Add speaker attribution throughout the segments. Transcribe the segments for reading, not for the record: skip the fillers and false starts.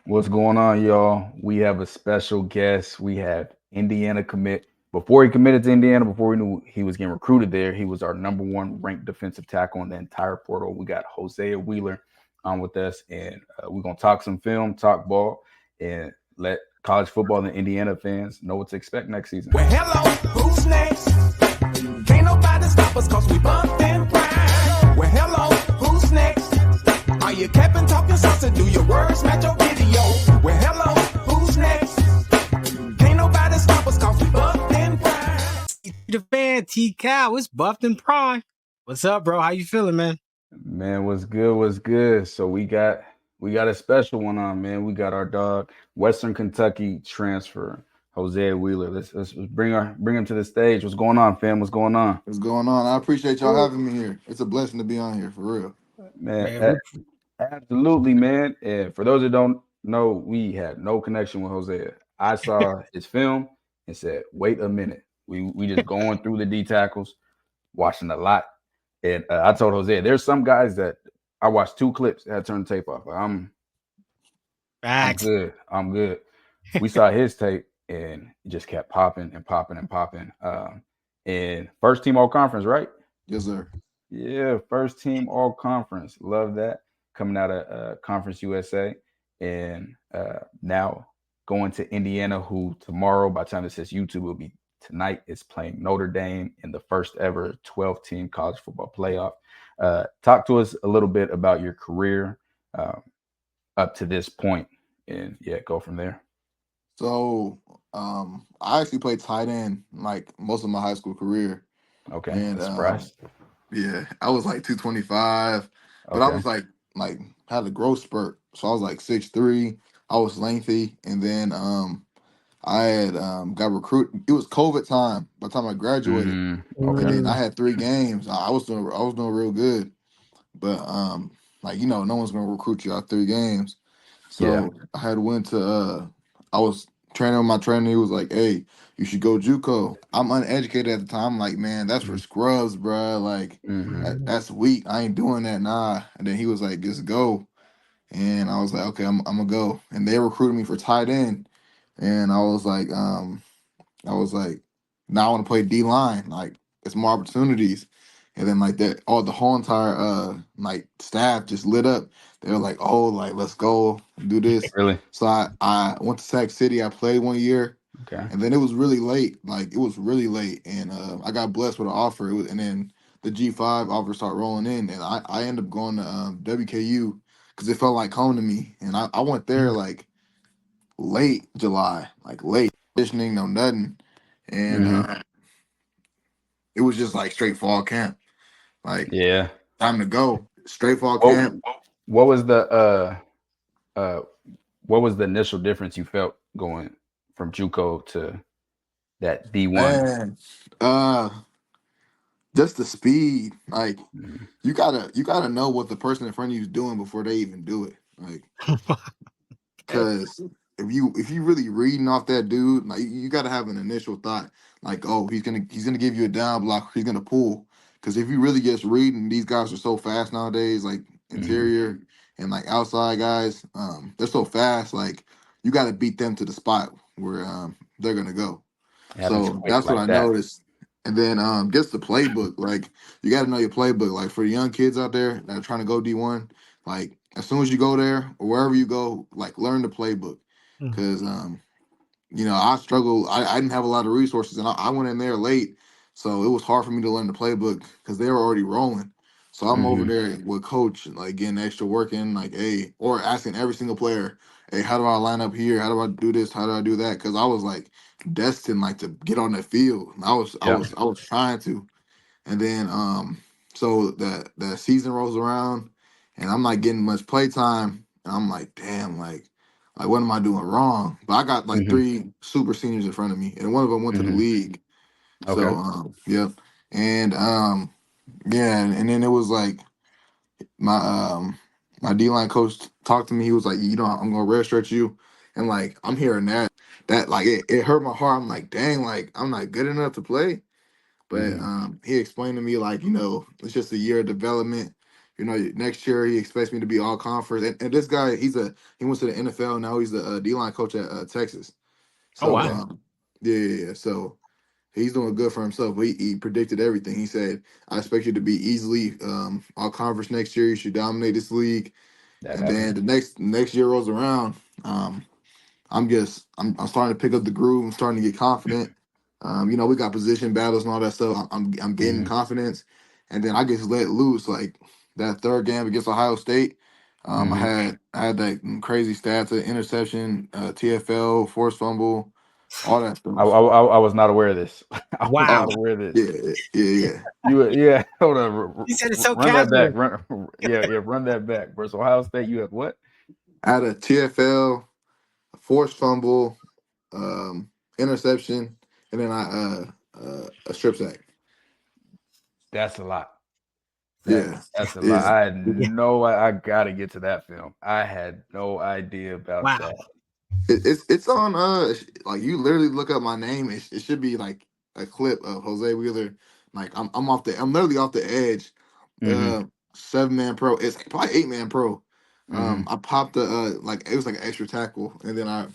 Speaker 1: What's going on, y'all? We have a special guest. We have Indiana commit. Before he committed to Indiana, before we knew he was getting recruited there, he was our number one ranked defensive tackle in the entire portal. We got Hosea Wheeler on with us, and we're gonna talk some film, talk ball, and let college football and Indiana fans know what to expect next season.
Speaker 2: Well, hello, who's next? Can't nobody stop us cause we bumped and grind. Well, hello, who's next? Are you capping, talking sauce, and do your words match your video? Well, hello, who's next? Can't nobody stop us cause we bumped and grind.
Speaker 3: The fan, T Cow, it's buffed and prime. What's up, bro? How you feeling, man?
Speaker 1: Man, what's good? What's good? So we got a special one on, man. We got our dog, Western Kentucky transfer, Hosea Wheeler. Let's bring him to the stage. What's going on, fam? What's going on?
Speaker 4: What's going on? I appreciate y'all having me here. It's a blessing to be on here, for real.
Speaker 1: Man,
Speaker 3: Man,
Speaker 1: absolutely, man. And for those that don't know, we had no connection with Hosea. I saw his film and said, "Wait a minute." We just going through the D tackles, watching a lot, and I told Hosea, "There's some guys that I watched two clips, had to turn the tape off. I'm
Speaker 3: facts.
Speaker 1: good. I'm good." We saw his tape, and it just kept popping and popping and popping. And first team all conference, right?
Speaker 4: Yes, sir.
Speaker 1: Yeah, first team all conference. Love that. Coming out of Conference USA. And now going to Indiana, who tomorrow, by the time this says YouTube, will be tonight, is playing Notre Dame in the first ever 12-team college football playoff. Talk to us a little bit about your career uh, up to this point, and yeah, go from there.
Speaker 4: So, I actually played tight end like most of my high school career,
Speaker 1: Okay,
Speaker 4: and
Speaker 1: a surprise.
Speaker 4: yeah, I was like 225, but I
Speaker 1: Okay.
Speaker 4: was like had a growth spurt, so I was like 6'3". I was lengthy, and then I had got recruited. It was COVID time by the time I graduated, and
Speaker 1: Okay.
Speaker 4: then I had 3 games. I was doing real good, but like no one's gonna recruit you out 3 games.
Speaker 1: Yeah.
Speaker 4: So I had went to I was training with my trainer. He was like, "Hey, you should go JUCO." I'm uneducated at the time. I'm like, man, that's for scrubs, bruh. Like
Speaker 1: Mm-hmm.
Speaker 4: that's weak. I ain't doing that, nah. And then he was like, "Just go." And I was like, "Okay, I'm gonna go." And they recruited me for tight end, and I was like, now I want to play D line. Like it's more opportunities. And then like that, all the whole entire like staff just lit up. They were like, oh, like let's go do this.
Speaker 1: Really?
Speaker 4: So I went to Sac City. I played 1 year,
Speaker 1: Okay.
Speaker 4: and then it was really late. Like it was really late, and I got blessed with an offer. And then the G5 offer started rolling in, and I ended up going to WKU because it felt like home to me. And I went there like late July, like late conditioning, no nothing, and
Speaker 1: Mm-hmm.
Speaker 4: it was just like straight fall camp, like
Speaker 1: Yeah.
Speaker 4: time to go, straight fall
Speaker 1: What
Speaker 4: camp.
Speaker 1: what was the uh what was the initial difference you felt going from JUCO to that D1?
Speaker 4: Man, uh, just the speed, like
Speaker 1: Mhm.
Speaker 4: you gotta know what the person in front of you is doing before they even do it, like because if you really reading off that dude, like you gotta have an initial thought, like oh he's gonna give you a down block, he's gonna pull, because if you really just reading, these guys are so fast nowadays, like
Speaker 1: Mhm.
Speaker 4: interior and like outside guys, they're so fast, like you got to beat them to the spot where they're gonna go.
Speaker 1: Having to
Speaker 4: So
Speaker 1: wait
Speaker 4: that's what
Speaker 1: like
Speaker 4: I
Speaker 1: that.
Speaker 4: noticed. And then just the playbook. Like you gotta know your playbook. Like for the young kids out there that are trying to go D1, like as soon as you go there or wherever you go, like learn the playbook. Cause I struggle. I didn't have a lot of resources and I went in there late. So it was hard for me to learn the playbook because they were already rolling. So I'm over
Speaker 1: Mhm.
Speaker 4: there with coach, like getting extra work in, like, hey, or asking every single player, hey, how do I line up here? How do I do this? How do I do that? Because I was like destined like to get on that field. I was I
Speaker 1: Yeah.
Speaker 4: was I was trying to. And then so the season rolls around and I'm not getting much play time. And I'm like, damn, like what am I doing wrong? But I got like
Speaker 1: Mhm.
Speaker 4: 3 super seniors in front of me, and one of them went to the
Speaker 1: Mhm.
Speaker 4: league. So
Speaker 1: Okay.
Speaker 4: yep. And yeah, and then it was like my my D line coach talked to me. He was like, I'm gonna redshirt you, and like I'm hearing that like it hurt my heart. I'm like, dang, like I'm not good enough to play. But
Speaker 1: Mhm.
Speaker 4: he explained to me like, it's just a year of development. Next year he expects me to be all conference. And this guy, he went to the NFL. Now he's the D line coach at Texas.
Speaker 3: Oh
Speaker 4: So
Speaker 3: wow.
Speaker 4: yeah. So he's doing good for himself. He predicted everything. He said, "I expect you to be easily all conference next year. You should dominate this league."
Speaker 1: That
Speaker 4: And then
Speaker 1: happened.
Speaker 4: the next year rolls around. I'm starting to pick up the groove. I'm starting to get confident. We got position battles and all that stuff. I'm gaining
Speaker 1: Hmm.
Speaker 4: confidence, and then I just let loose. Like that third game against Ohio State,
Speaker 1: Hmm.
Speaker 4: I had that crazy stats: interception, TFL, forced fumble, all that stuff.
Speaker 1: I was not aware of this. I was not
Speaker 3: Wow.
Speaker 4: Oh
Speaker 1: aware of this.
Speaker 4: yeah, yeah, yeah.
Speaker 1: Yeah. Hold on.
Speaker 3: You said it so
Speaker 1: Run that back.
Speaker 3: casual.
Speaker 1: Yeah. Run that back. Versus Ohio State, you have what?
Speaker 4: I had a TFL, forced fumble, interception, and then a strip sack.
Speaker 1: That's a lot.
Speaker 4: Yeah,
Speaker 1: That's a lot.
Speaker 4: yeah.
Speaker 1: I had
Speaker 3: Yeah.
Speaker 1: no. I gotta get to that film. I had no idea about
Speaker 3: Wow.
Speaker 1: that.
Speaker 4: It's on like you literally look up my name. It should be like a clip of Jose Wheeler. Like I'm literally off the edge.
Speaker 1: Hmm.
Speaker 4: Uh 7-man pro. It's probably 8-man pro.
Speaker 1: Hmm.
Speaker 4: I popped the like it was like an extra tackle, and then I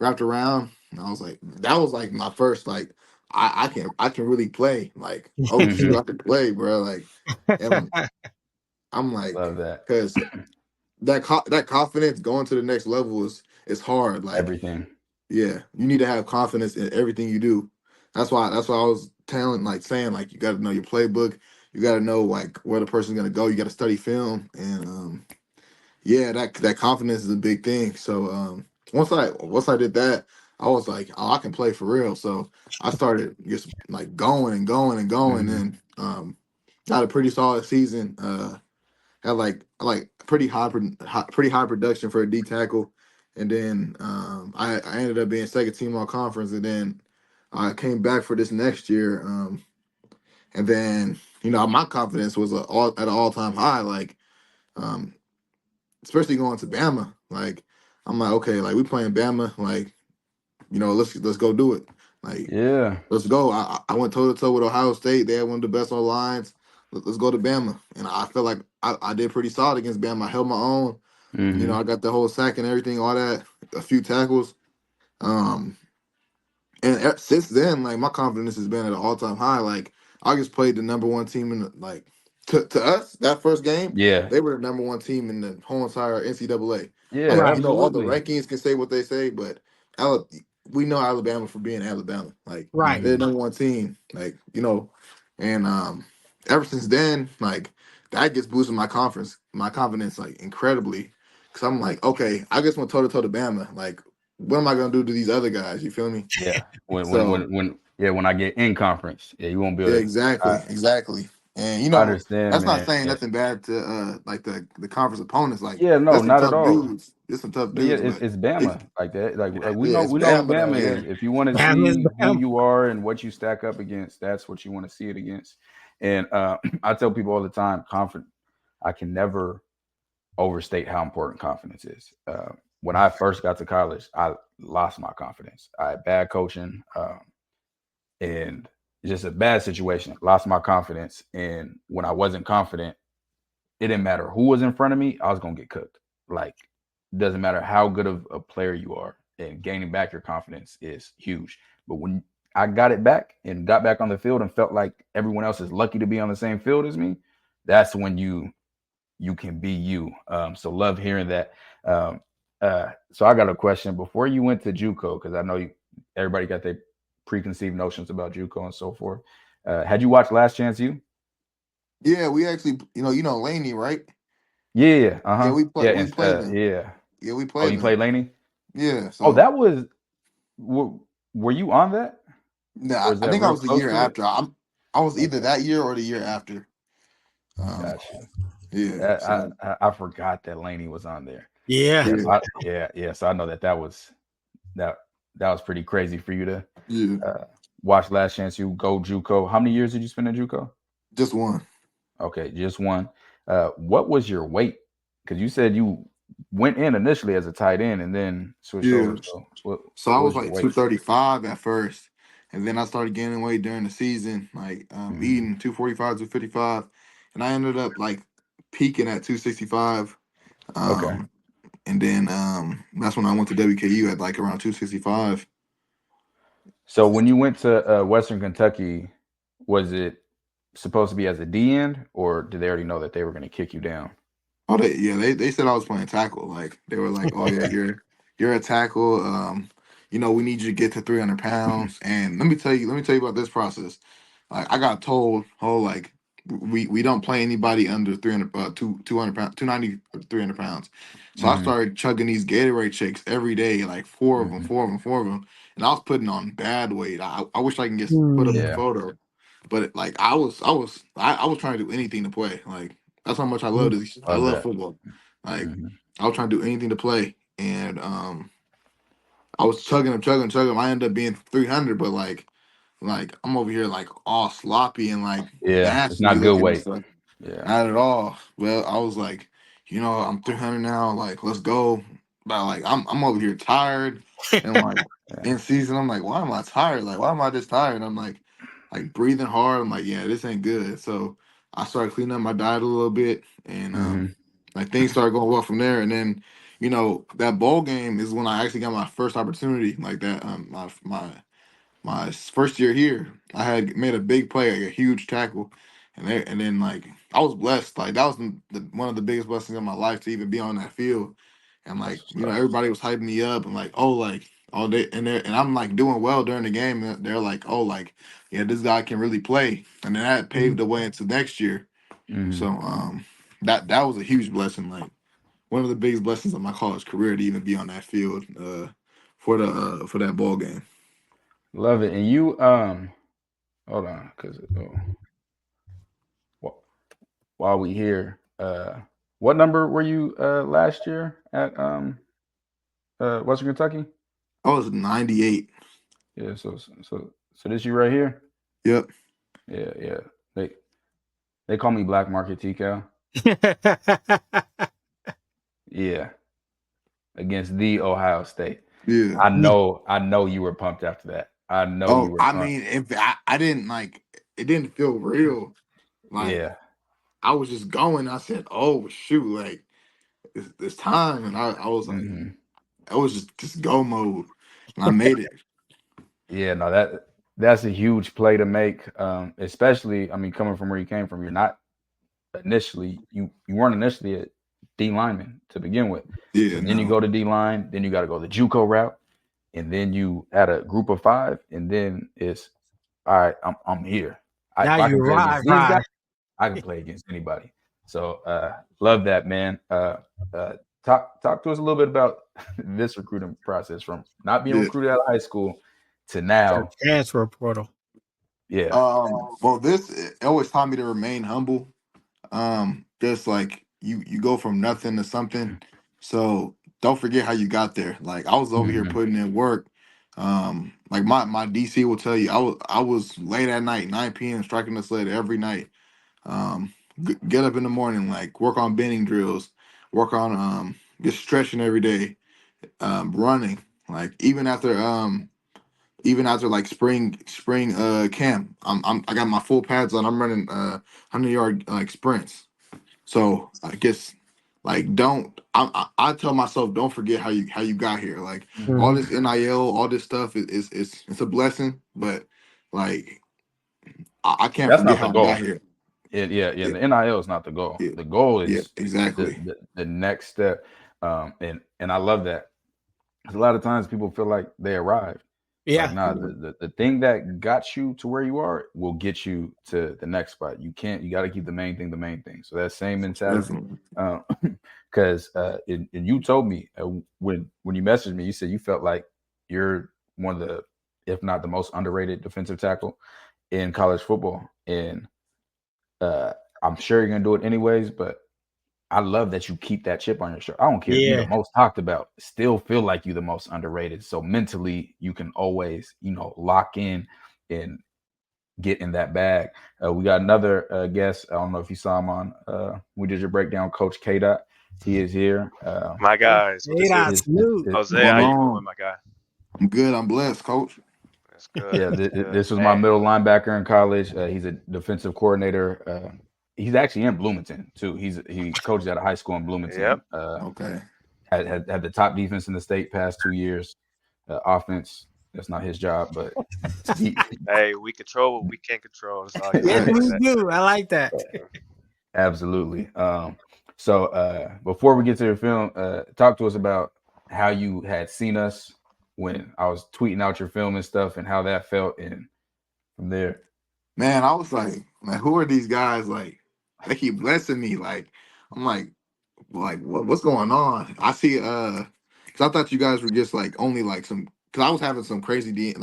Speaker 4: wrapped around, and I was like, that was like my first like I can really play. Like, oh
Speaker 1: Hmm.
Speaker 4: shoot, I can play, bro. Like, and I'm like,
Speaker 1: Love that.
Speaker 4: because that confidence going to the next level is hard. Like,
Speaker 1: Everything.
Speaker 4: yeah, you need to have confidence in everything you do. That's why I was telling, like, saying, like, you got to know your playbook. You got to know like where the person's gonna go. You got to study film, and yeah, that confidence is a big thing. So once I did that, I was like, oh, I can play for real. So I started just like going and going and going,
Speaker 1: Hmm.
Speaker 4: and got a pretty solid season. Had like pretty high production for a D tackle, and then I ended up being second team all conference, and then I came back for this next year, and then my confidence was at an all time high, like um, especially going to Bama. Like I'm like, okay, like we playing Bama, like let's go do it, like
Speaker 1: Yeah.
Speaker 4: let's go. I went toe to toe with Ohio State. They had one of the best on lines. Let's go to Bama, and I feel like I did pretty solid against Bama. I held my own.
Speaker 1: Hmm.
Speaker 4: I got the whole sack and everything, all that, a few tackles. Um, and since then, like my confidence has been at an all time high. Like I just played the number one team in the, like to us that first game,
Speaker 1: Yeah.
Speaker 4: they were the number one team in the whole entire NCAA.
Speaker 1: Yeah.
Speaker 4: Like
Speaker 3: Right.
Speaker 4: all the
Speaker 1: Absolutely.
Speaker 4: rankings can say what they say, but Ala- we know Alabama for being Alabama. Like
Speaker 3: Right.
Speaker 4: they're the
Speaker 1: Hmm.
Speaker 4: number one team. Like and ever since then, like that gets boosted my confidence like incredibly. Cause I'm like, okay, I just went toe to toe to Bama. Like, what am I gonna do to these other guys? You feel me?
Speaker 1: Yeah.
Speaker 4: So
Speaker 1: When I get in conference, yeah, you won't be
Speaker 4: yeah,
Speaker 1: able to.
Speaker 4: exactly,
Speaker 1: I,
Speaker 4: exactly. And
Speaker 1: I understand,
Speaker 4: that's not
Speaker 1: man.
Speaker 4: saying nothing bad to like the conference opponents. Like
Speaker 1: Yeah, no,
Speaker 4: there's some
Speaker 1: not at
Speaker 4: tough
Speaker 1: all.
Speaker 4: dudes. There's some tough
Speaker 1: But yeah,
Speaker 4: dudes, but
Speaker 1: it's
Speaker 4: they,
Speaker 1: Bama like that. Like we
Speaker 4: yeah,
Speaker 1: know
Speaker 4: it's
Speaker 1: we know who
Speaker 4: Bama though.
Speaker 1: Bama
Speaker 4: Yeah,
Speaker 1: is. If you want to
Speaker 3: Bam is
Speaker 1: see who
Speaker 3: Bam.
Speaker 1: you are and what you stack up against, that's what you want to see it against. And I tell people all the time, confident. I can never overstate how important confidence is. When I first got to college, I lost my confidence. I had bad coaching, and just a bad situation. Lost my confidence, and when I wasn't confident, it didn't matter who was in front of me. I was gonna get cooked. Like, it doesn't matter how good of a player you are, and gaining back your confidence is huge. But when I got it back and got back on the field and felt like everyone else is lucky to be on the same field as me, that's when you can be you. So love hearing that. So I got a question before you went to JUCO, because I know everybody got their preconceived notions about JUCO and so forth. Had you watched Last Chance U?
Speaker 4: yeah. We actually, Laney, right?
Speaker 1: Yeah,
Speaker 4: Yeah,
Speaker 1: uh-huh. Yeah,
Speaker 4: we
Speaker 1: and
Speaker 4: played them.
Speaker 1: yeah.
Speaker 4: Yeah, we
Speaker 1: Oh,
Speaker 4: played
Speaker 1: you
Speaker 4: them.
Speaker 1: played Laney?
Speaker 4: Yeah,
Speaker 1: Oh,
Speaker 4: so
Speaker 1: that was were you on that? Or
Speaker 4: nah,
Speaker 1: is
Speaker 4: I
Speaker 1: that
Speaker 4: think I
Speaker 1: real
Speaker 4: was the
Speaker 1: close
Speaker 4: year
Speaker 1: to it?
Speaker 4: after. I was either
Speaker 1: Okay,
Speaker 4: that year or the year after. Um,
Speaker 1: got you.
Speaker 4: yeah,
Speaker 1: That
Speaker 4: so
Speaker 1: I forgot that Laney was on there.
Speaker 3: Yeah.
Speaker 1: Yeah,
Speaker 4: yeah,
Speaker 1: so yeah, so I know that was that that was pretty crazy for you to
Speaker 4: yeah,
Speaker 1: uh, watch Last Chance You go JUCO. How many years did you spend in JUCO?
Speaker 4: just one.
Speaker 1: Okay, just one. What was your weight? Because you said you went in initially as a tight end and then switched
Speaker 4: Yeah.
Speaker 1: over. So
Speaker 4: So I
Speaker 1: what
Speaker 4: was
Speaker 1: was your
Speaker 4: like
Speaker 1: weight?
Speaker 4: 235 at first, and then I started gaining weight during the season, like
Speaker 1: Hmm.
Speaker 4: eating 245, 255, and I ended up like peaking at 265.
Speaker 1: Okay.
Speaker 4: And then that's when I went to WKU at like around 265.
Speaker 1: So when you went to Western Kentucky, was it supposed to be as a D end, or did they already know that they were going to kick you down?
Speaker 4: Oh, they said I was playing tackle. Like they were like, oh yeah,
Speaker 1: Okay.
Speaker 4: you're a tackle. We need you to get to 300 pounds. And let me tell you about this process. Like I got told, oh, like we don't play anybody under 300, 200 pounds, 290 or 300 pounds. So I
Speaker 1: Hmm.
Speaker 4: started chugging these Gatorade shakes every day, like four of them,
Speaker 1: Hmm.
Speaker 4: four of them, four of them, and I was putting on bad weight. I wish I can get put up the
Speaker 3: Mm.
Speaker 1: Yeah.
Speaker 4: photo, but like I was trying to do anything to play. Like that's how much I love
Speaker 3: Mm.
Speaker 4: this. I
Speaker 1: Love
Speaker 4: love
Speaker 1: that.
Speaker 4: football. Like
Speaker 1: Hmm.
Speaker 4: I was trying to do anything to play, and I was chugging them, chugging, chugging 'em. I ended up being 300, but like I'm over here like all sloppy and like
Speaker 1: Yeah, it's
Speaker 4: nasty
Speaker 1: not good
Speaker 4: looking and
Speaker 1: weight.
Speaker 4: stuff.
Speaker 1: Yeah.
Speaker 4: Not at all. Well, I was like, I'm 300 now. Like, let's go. But like, I'm over here tired and like
Speaker 1: Yeah.
Speaker 4: in season. I'm like, why am I tired? Like, why am I just tired? I'm like breathing hard. I'm like, yeah, this ain't good. So I started cleaning up my diet a little bit, and
Speaker 1: Hmm.
Speaker 4: like things started going well from there. And then, that bowl game is when I actually got my first opportunity like that. My first year here, I had made a big play, like a huge tackle, and then like I was blessed. Like that was one of the biggest blessings of my life to even be on that field, and
Speaker 1: That's
Speaker 4: like
Speaker 1: what's up.
Speaker 4: everybody was hyping me up and like all day and I'm like doing well during the game. And they're like, oh, like yeah, this guy can really play, and then that paved the way into next year. So
Speaker 1: Hmm.
Speaker 4: that was a huge blessing. Like one of the biggest blessings of my college career to even be on that field for that ball game.
Speaker 1: Love it. And you hold on, because while we here, what number were you last year at Western Kentucky?
Speaker 4: I was 98.
Speaker 1: Yeah. So this you right here.
Speaker 4: Yep.
Speaker 1: Yeah. Yeah. They they call me Black Market TCal. Yeah. Against the Ohio State.
Speaker 4: Yeah.
Speaker 1: I know you were pumped after that. I know you
Speaker 4: Oh,
Speaker 1: were
Speaker 4: I
Speaker 1: pumped.
Speaker 4: mean, if I didn't like, it didn't feel real. Like
Speaker 1: Yeah.
Speaker 4: I was just going. I said, "Oh shoot!" Like it's time, and I was like,
Speaker 1: Hmm.
Speaker 4: I was just go mode, and I made it.
Speaker 1: Yeah, no, that's a huge play to make. Especially, I mean, coming from where you came from, you weren't initially a D lineman to begin with.
Speaker 4: Yeah.
Speaker 1: So then you
Speaker 4: No.
Speaker 1: go to D line, then you got to go the JUCO route, and then you had a group of five, and then it's all right. I'm here.
Speaker 3: Now
Speaker 1: If I
Speaker 3: you
Speaker 1: can play
Speaker 3: ride,
Speaker 1: against these guys,
Speaker 3: ride.
Speaker 1: I can play against anybody. So love that, man. Uh, talk to us a little bit about this recruiting process from not being
Speaker 4: Yeah.
Speaker 1: recruited out of high school to
Speaker 3: The
Speaker 1: now.
Speaker 3: transfer portal.
Speaker 1: Yeah.
Speaker 4: Well, this it always taught me to remain humble. Just like you go from nothing to something. So don't forget how you got there. Like I was over here
Speaker 1: Hmm.
Speaker 4: putting in work. Like my DC will tell you, I was late at night, 9 p.m. striking the sled every night. Get up in the morning, like work on bending drills, work on just stretching every day, running. Like even after like spring camp, I got my full pads on. I'm running 100-yard like sprints. So I guess like don't I tell myself don't forget how you got here. Like all
Speaker 1: Hmm.
Speaker 3: Hmm.
Speaker 4: this NIL, all this stuff is it's a blessing, but like I can't
Speaker 1: That's
Speaker 4: forget
Speaker 1: not the
Speaker 4: how I got
Speaker 1: goal.
Speaker 4: here.
Speaker 1: Yeah.
Speaker 4: Yeah,
Speaker 1: The NIL is not the goal.
Speaker 4: yeah,
Speaker 1: The goal
Speaker 4: yeah,
Speaker 1: is the
Speaker 4: exactly.
Speaker 1: the next step. And I love that. 'Cause a lot of times people feel like they arrived. It's like,
Speaker 3: Yeah.
Speaker 1: nah, the thing that got you to where you are will get you to the next spot. You got to keep the main thing the main thing. So that same mentality.
Speaker 4: Definitely.
Speaker 1: Because and you told me when you messaged me, you said you felt like you're one of the, if not the most underrated defensive tackle in college football. And uh, I'm sure you're gonna do it anyways, but I love that you keep that chip on your shoulder. I don't care if you're the
Speaker 3: Yeah.
Speaker 1: most talked about, still feel like you're the most underrated. So mentally, you can always, lock in and get in that bag. We got another guest. I don't know if you saw him on. We did your breakdown, Coach K. Dot. He is here.
Speaker 5: My guys,
Speaker 3: Hey,
Speaker 5: what's good?
Speaker 3: that's
Speaker 1: His, his,
Speaker 3: new.
Speaker 1: his,
Speaker 4: What's
Speaker 5: Hosea,
Speaker 1: his,
Speaker 5: how
Speaker 4: going
Speaker 1: his,
Speaker 5: you doing,
Speaker 4: on?
Speaker 5: my guy?
Speaker 4: I'm good. I'm blessed, coach.
Speaker 5: That's good.
Speaker 1: yeah,
Speaker 5: That's good.
Speaker 1: this was my
Speaker 5: Man,
Speaker 1: middle linebacker in college. He's a defensive coordinator He's actually in Bloomington too. He coaches at a high school in
Speaker 5: Yep.
Speaker 1: Bloomington.
Speaker 4: Okay.
Speaker 1: Had the top defense in the state past 2 years. Offense, that's not his job, but he
Speaker 5: Hey, we control what we can't control. That's all you
Speaker 3: Yes,
Speaker 5: gotta
Speaker 3: we
Speaker 5: say.
Speaker 3: do. I like that.
Speaker 1: absolutely. So before we get to the film, talk to us about how you had seen us when I was tweeting out your film and stuff, and how that felt, and from there.
Speaker 4: Man, I was like, who are these guys? Like, they keep blessing me. Like, I'm like what's going on? I see because I thought you guys were just like only like some because I was having some crazy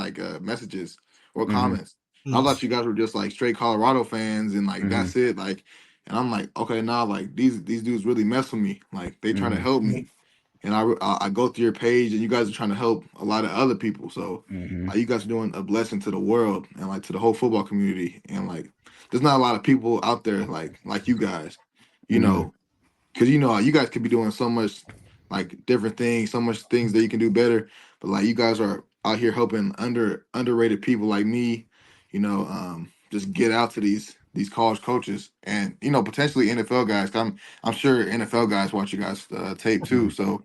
Speaker 4: messages or
Speaker 1: Mm-hmm.
Speaker 4: comments. I thought you guys were just like straight Colorado fans and like
Speaker 1: Mm-hmm.
Speaker 4: that's it. Like, and I'm like, okay, nah, like these dudes really mess with me. Like they trying to
Speaker 1: Mm-hmm.
Speaker 4: help me. And I go through your page and you guys are trying to help a lot of other people. So
Speaker 1: Mm-hmm.
Speaker 4: like you guys are doing a blessing to the world and like to the whole football community. And like there's not a lot of people out there like you guys, you
Speaker 1: Mm-hmm.
Speaker 4: know, because you guys could be doing so much like different things, so much things that you can do better. But like you guys are out here helping underrated people like me, just get out to these college coaches and potentially NFL guys. 'Cause I'm sure NFL guys watch you guys tape too.
Speaker 1: Mm-hmm.
Speaker 4: So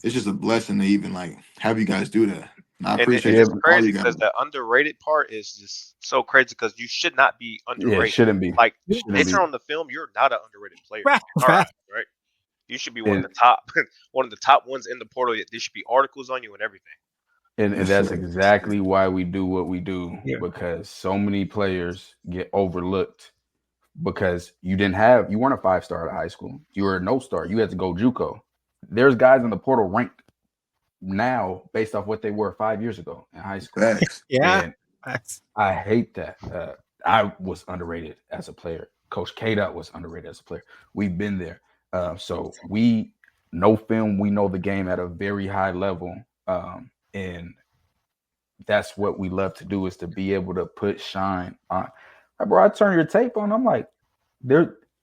Speaker 4: it's just a blessing to even like have you guys do that. And I
Speaker 5: And
Speaker 4: appreciate
Speaker 1: Yeah,
Speaker 5: it's
Speaker 4: all
Speaker 5: crazy
Speaker 4: you guys.
Speaker 5: because the underrated part is just so crazy because you should not be
Speaker 1: yeah, it
Speaker 5: underrated.
Speaker 1: shouldn't be.
Speaker 5: Like
Speaker 1: Shouldn't
Speaker 5: based
Speaker 1: be.
Speaker 5: on the film, you're not an underrated player
Speaker 3: Right,
Speaker 5: in our eyes,
Speaker 3: right.
Speaker 5: right? You should be one of
Speaker 1: And
Speaker 5: the top, one of the top ones in the portal. There should be articles on you and everything.
Speaker 1: and
Speaker 4: Yes,
Speaker 1: that's
Speaker 4: sir.
Speaker 1: exactly why we do what we do,
Speaker 3: Yeah.
Speaker 1: because so many players get overlooked because you weren't a 5-star at high school. You were a no star. You had to go JUCO. There's guys in the portal ranked now based off what they were 5 years ago in high school.
Speaker 4: Facts.
Speaker 3: Yeah.
Speaker 1: And
Speaker 3: That's,
Speaker 1: I hate that. I was underrated as a player. Coach K-Dot was underrated as a player. We've been there. So we know film. We know the game at a very high level. And that's what we love to do, is to be able to put shine on. Bro, I turn your tape on. I'm like,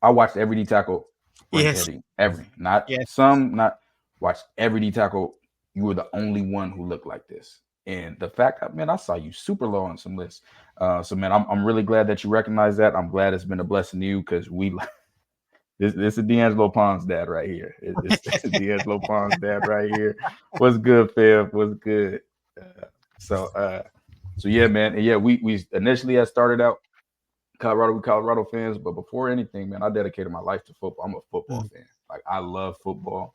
Speaker 1: I watched every D tackle ranked
Speaker 3: yes.
Speaker 1: heavy. Every. Not
Speaker 3: Yes.
Speaker 1: some, not watched every D tackle. You were the only one who looked like this. And the fact that, man, I saw you super low on some lists. So man, I'm really glad that you recognize that. I'm glad it's been a blessing to you, because this is D'Angelo Pond's dad right here. It's D'Angelo Pond's dad right here. What's good, fam? What's good? So yeah, man. And yeah, we initially had started out Colorado fans, but before anything, man, I dedicated my life to football. I'm a football fan. Like, I love football.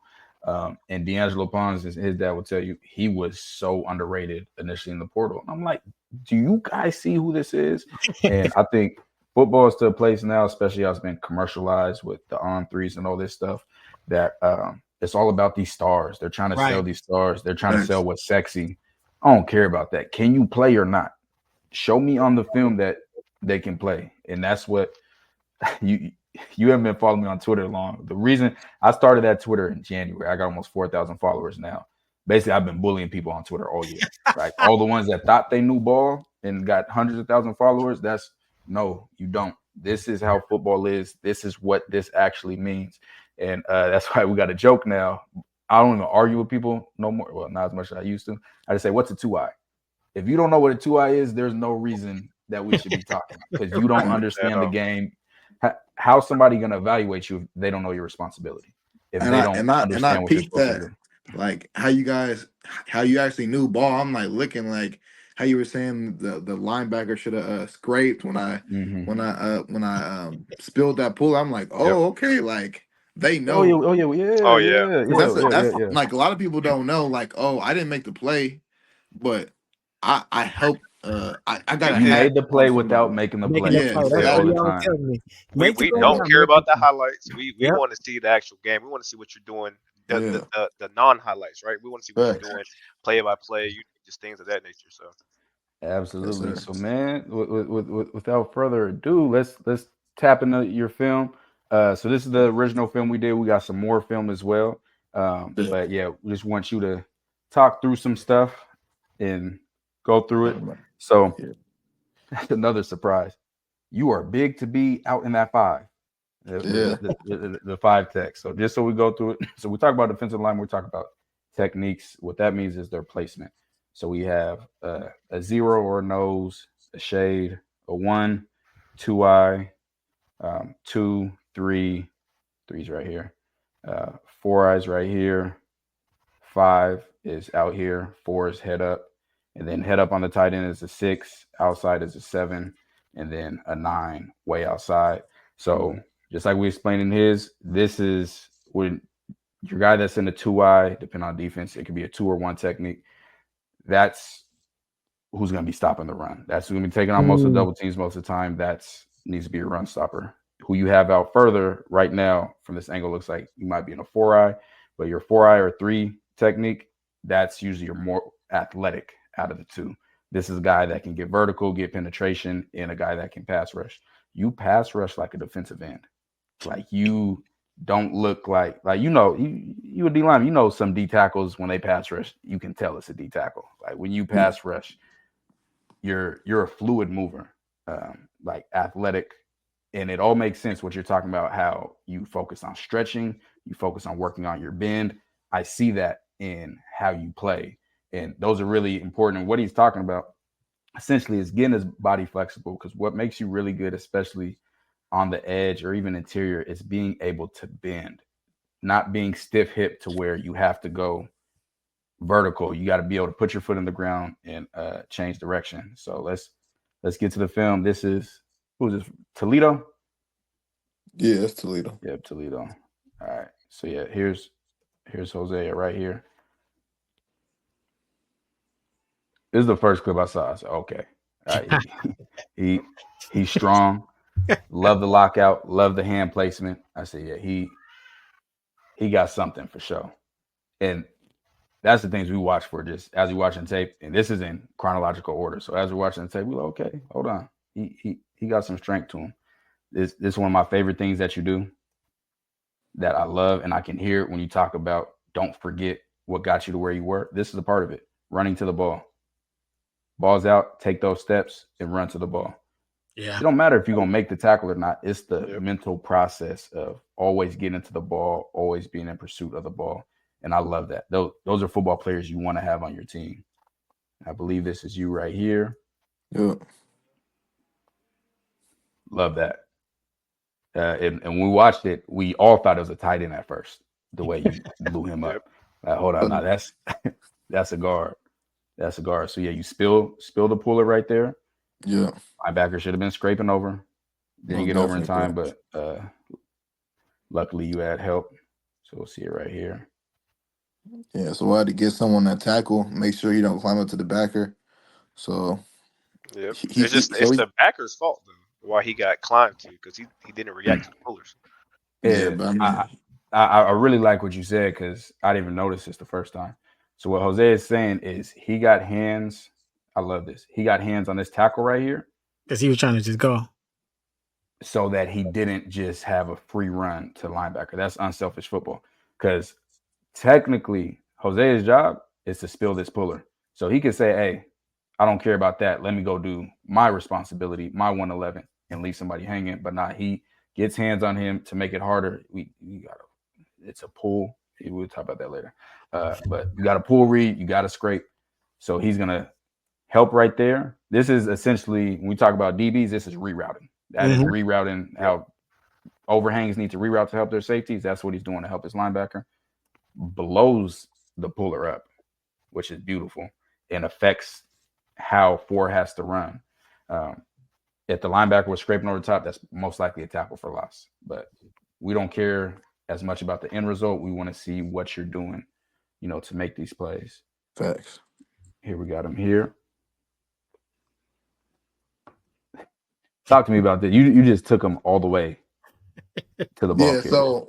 Speaker 1: And D'Angelo Pons, his dad will tell you, he was so underrated initially in the portal. And I'm like, do you guys see who this is? And I think football is to a place now, especially how it's been commercialized with the on threes and all this stuff, that it's all about these stars. They're trying to sell
Speaker 3: Right.
Speaker 1: these stars. They're trying to
Speaker 4: Facts.
Speaker 1: sell what's sexy. I don't care about that. Can you play or not? Show me on the film that they can play. And that's what you haven't been following me on Twitter long. The reason I started at Twitter in January, I got almost 4,000 followers now. Basically, I've been bullying people on Twitter all year. Right? All the ones that thought they knew ball and got hundreds of thousands of followers, no, you don't. This is how football is. This is what this actually means. And that's why we got a joke now. I don't even argue with people no more. Well, not as much as I used to. I just say, what's a 2-eye? If you don't know what a 2-eye is, there's no reason that we should be talking, because you don't understand the game. How's somebody going to evaluate you if they don't know your responsibility? If
Speaker 4: And
Speaker 1: they
Speaker 4: I
Speaker 1: don't
Speaker 4: and I and I
Speaker 1: understand what you're
Speaker 4: peeped
Speaker 1: supposed to
Speaker 4: that
Speaker 1: do?
Speaker 4: like how you actually knew ball. I'm like looking like how you were saying the linebacker should have scraped when I
Speaker 1: Mm-hmm.
Speaker 4: spilled that pool. I'm like,
Speaker 1: Yep.
Speaker 4: oh, okay, like they
Speaker 1: Oh yeah,
Speaker 4: know.
Speaker 1: oh yeah,
Speaker 5: Oh yeah.
Speaker 1: yeah,
Speaker 4: Because
Speaker 1: yeah,
Speaker 4: that's
Speaker 1: yeah, yeah.
Speaker 4: like a lot of people don't know, like, oh, I didn't make the play, but I helped I got
Speaker 5: You
Speaker 4: a
Speaker 1: You
Speaker 5: did.
Speaker 4: hat
Speaker 1: made the
Speaker 4: on
Speaker 1: play without
Speaker 4: somebody.
Speaker 1: making the
Speaker 3: Making the
Speaker 1: play.
Speaker 4: Yeah,
Speaker 3: play.
Speaker 1: We say
Speaker 3: That's
Speaker 1: it
Speaker 3: what
Speaker 1: all the
Speaker 3: you
Speaker 4: exactly.
Speaker 3: always
Speaker 1: time.
Speaker 3: tell me.
Speaker 5: We
Speaker 3: Make the
Speaker 5: we
Speaker 3: play
Speaker 5: don't
Speaker 3: now.
Speaker 5: care
Speaker 3: Make
Speaker 5: about
Speaker 3: the
Speaker 5: the
Speaker 3: play.
Speaker 5: highlights. We
Speaker 3: Yep.
Speaker 5: want to see the actual game. We want to see what you're doing.
Speaker 4: Yeah.
Speaker 5: The non highlights, right? We want to see what you're
Speaker 4: Facts.
Speaker 5: doing, play by play, just things of that nature. So
Speaker 4: Yes,
Speaker 1: Absolutely.
Speaker 4: sir.
Speaker 1: So, man, without further ado, let's tap into your film. So this is the original film we did. We got some more film as well.
Speaker 4: Yeah.
Speaker 1: But yeah, we just want you to talk through some stuff and go through it. So
Speaker 4: Yeah.
Speaker 1: another surprise. You are big to be out in that 5.
Speaker 4: Yeah.
Speaker 1: The 5 tech. So just so we go through it. So we talk about defensive line. We talk about techniques. What that means is their placement. So we have a 0 or a nose, a shade, a 1, 2-eye, Two, three, three's right here. Four eyes right here. Five is out here. Four is head up. And then head up on the tight end is a six. Outside is a seven. And then a nine way outside. So just like we explained in his, this is when your guy that's in the two eye, depending on defense, it could be a two or one technique. That's who's going to be stopping the run. That's who's going to be taking on most of the double teams most of the time. That's needs to be a run stopper. Who you have out further right now from this angle looks like you might be in a four eye, but your four eye or three technique, that's usually your more athletic out of the two. This is a guy that can get vertical, get penetration, and a guy that can pass rush. You pass rush like a defensive end. Like you don't look like you a D line. You know some D tackles when they pass rush, you can tell it's a D tackle. Like when you pass rush, you're a fluid mover, like athletic, and it all makes sense what you're talking about. How you focus on stretching, you focus on working on your bend. I see that in how you play, and those are really important. And what he's talking about essentially is getting his body flexible, because what makes you really good, especially on the edge or even interior, is being able to bend, not being stiff hip to where you have to go vertical. You got to be able to put your foot in the ground and change direction. So let's get to the film. This is who's this? Toledo?
Speaker 4: Yeah, that's Toledo.
Speaker 1: Yeah, Toledo. All right. So yeah, here's Hosea right here. This is the first clip I saw. I said, okay. All right. He's strong. Love the lockout. Love the hand placement. I said, yeah, he got something for sure. And that's the things we watch for just as we watching tape. And this is in chronological order. So as we're watching the tape, we're like, okay, hold on. He got some strength to him. This is one of my favorite things that you do that I love. And I can hear it when you talk about don't forget what got you to where you were. This is a part of it. Running to the ball. Ball's out, take those steps and run to the ball.
Speaker 3: Yeah.
Speaker 1: It don't matter if you're going to make the tackle or not. It's the mental process of always getting to the ball, always being in pursuit of the ball. And I love that. Those are football players you want to have on your team. I believe this is you right here.
Speaker 4: Yeah.
Speaker 1: Love that. And when we watched it, we all thought it was a tight end at first, the way you blew him up. Like, hold on, now that's a guard. That's a guard. So yeah, you spill the puller right there.
Speaker 4: Yeah.
Speaker 1: Linebacker should have been scraping over. Didn't get over in time, but luckily you had help. So we'll see it right here.
Speaker 4: Yeah, so I had to get someone that tackle, make sure he don't climb up to the backer. So
Speaker 5: it's the backer's fault though why he got climbed to, because he didn't react to the pullers.
Speaker 4: Yeah, but I mean,
Speaker 1: I really like what you said, because I didn't even notice this the first time. So what Hosea is saying is he got hands. I love this. He got hands on this tackle right here,
Speaker 3: because he was trying to just go,
Speaker 1: so that he didn't just have a free run to linebacker. That's unselfish football, because technically Hosea's job is to spill this puller. So he could say, hey, I don't care about that. Let me go do my responsibility, my 111, and leave somebody hanging. But not, he gets hands on him to make it harder. It's a pull. We'll talk about that later. But you got a pull read, you got to scrape. So he's going to help right there. This is essentially, when we talk about DBs, this is rerouting. That is rerouting how overhangs need to reroute to help their safeties. That's what he's doing to help his linebacker. Blows the puller up, which is beautiful, and affects how four has to run. If the linebacker was scraping over the top, that's most likely a tackle for loss. But we don't care as much about the end result. We want to see what you're doing, to make these plays.
Speaker 4: facts.
Speaker 1: Here we got him here. Talk to me about that. You just took him all the way to the ball
Speaker 4: Yeah.
Speaker 1: carrier.
Speaker 4: So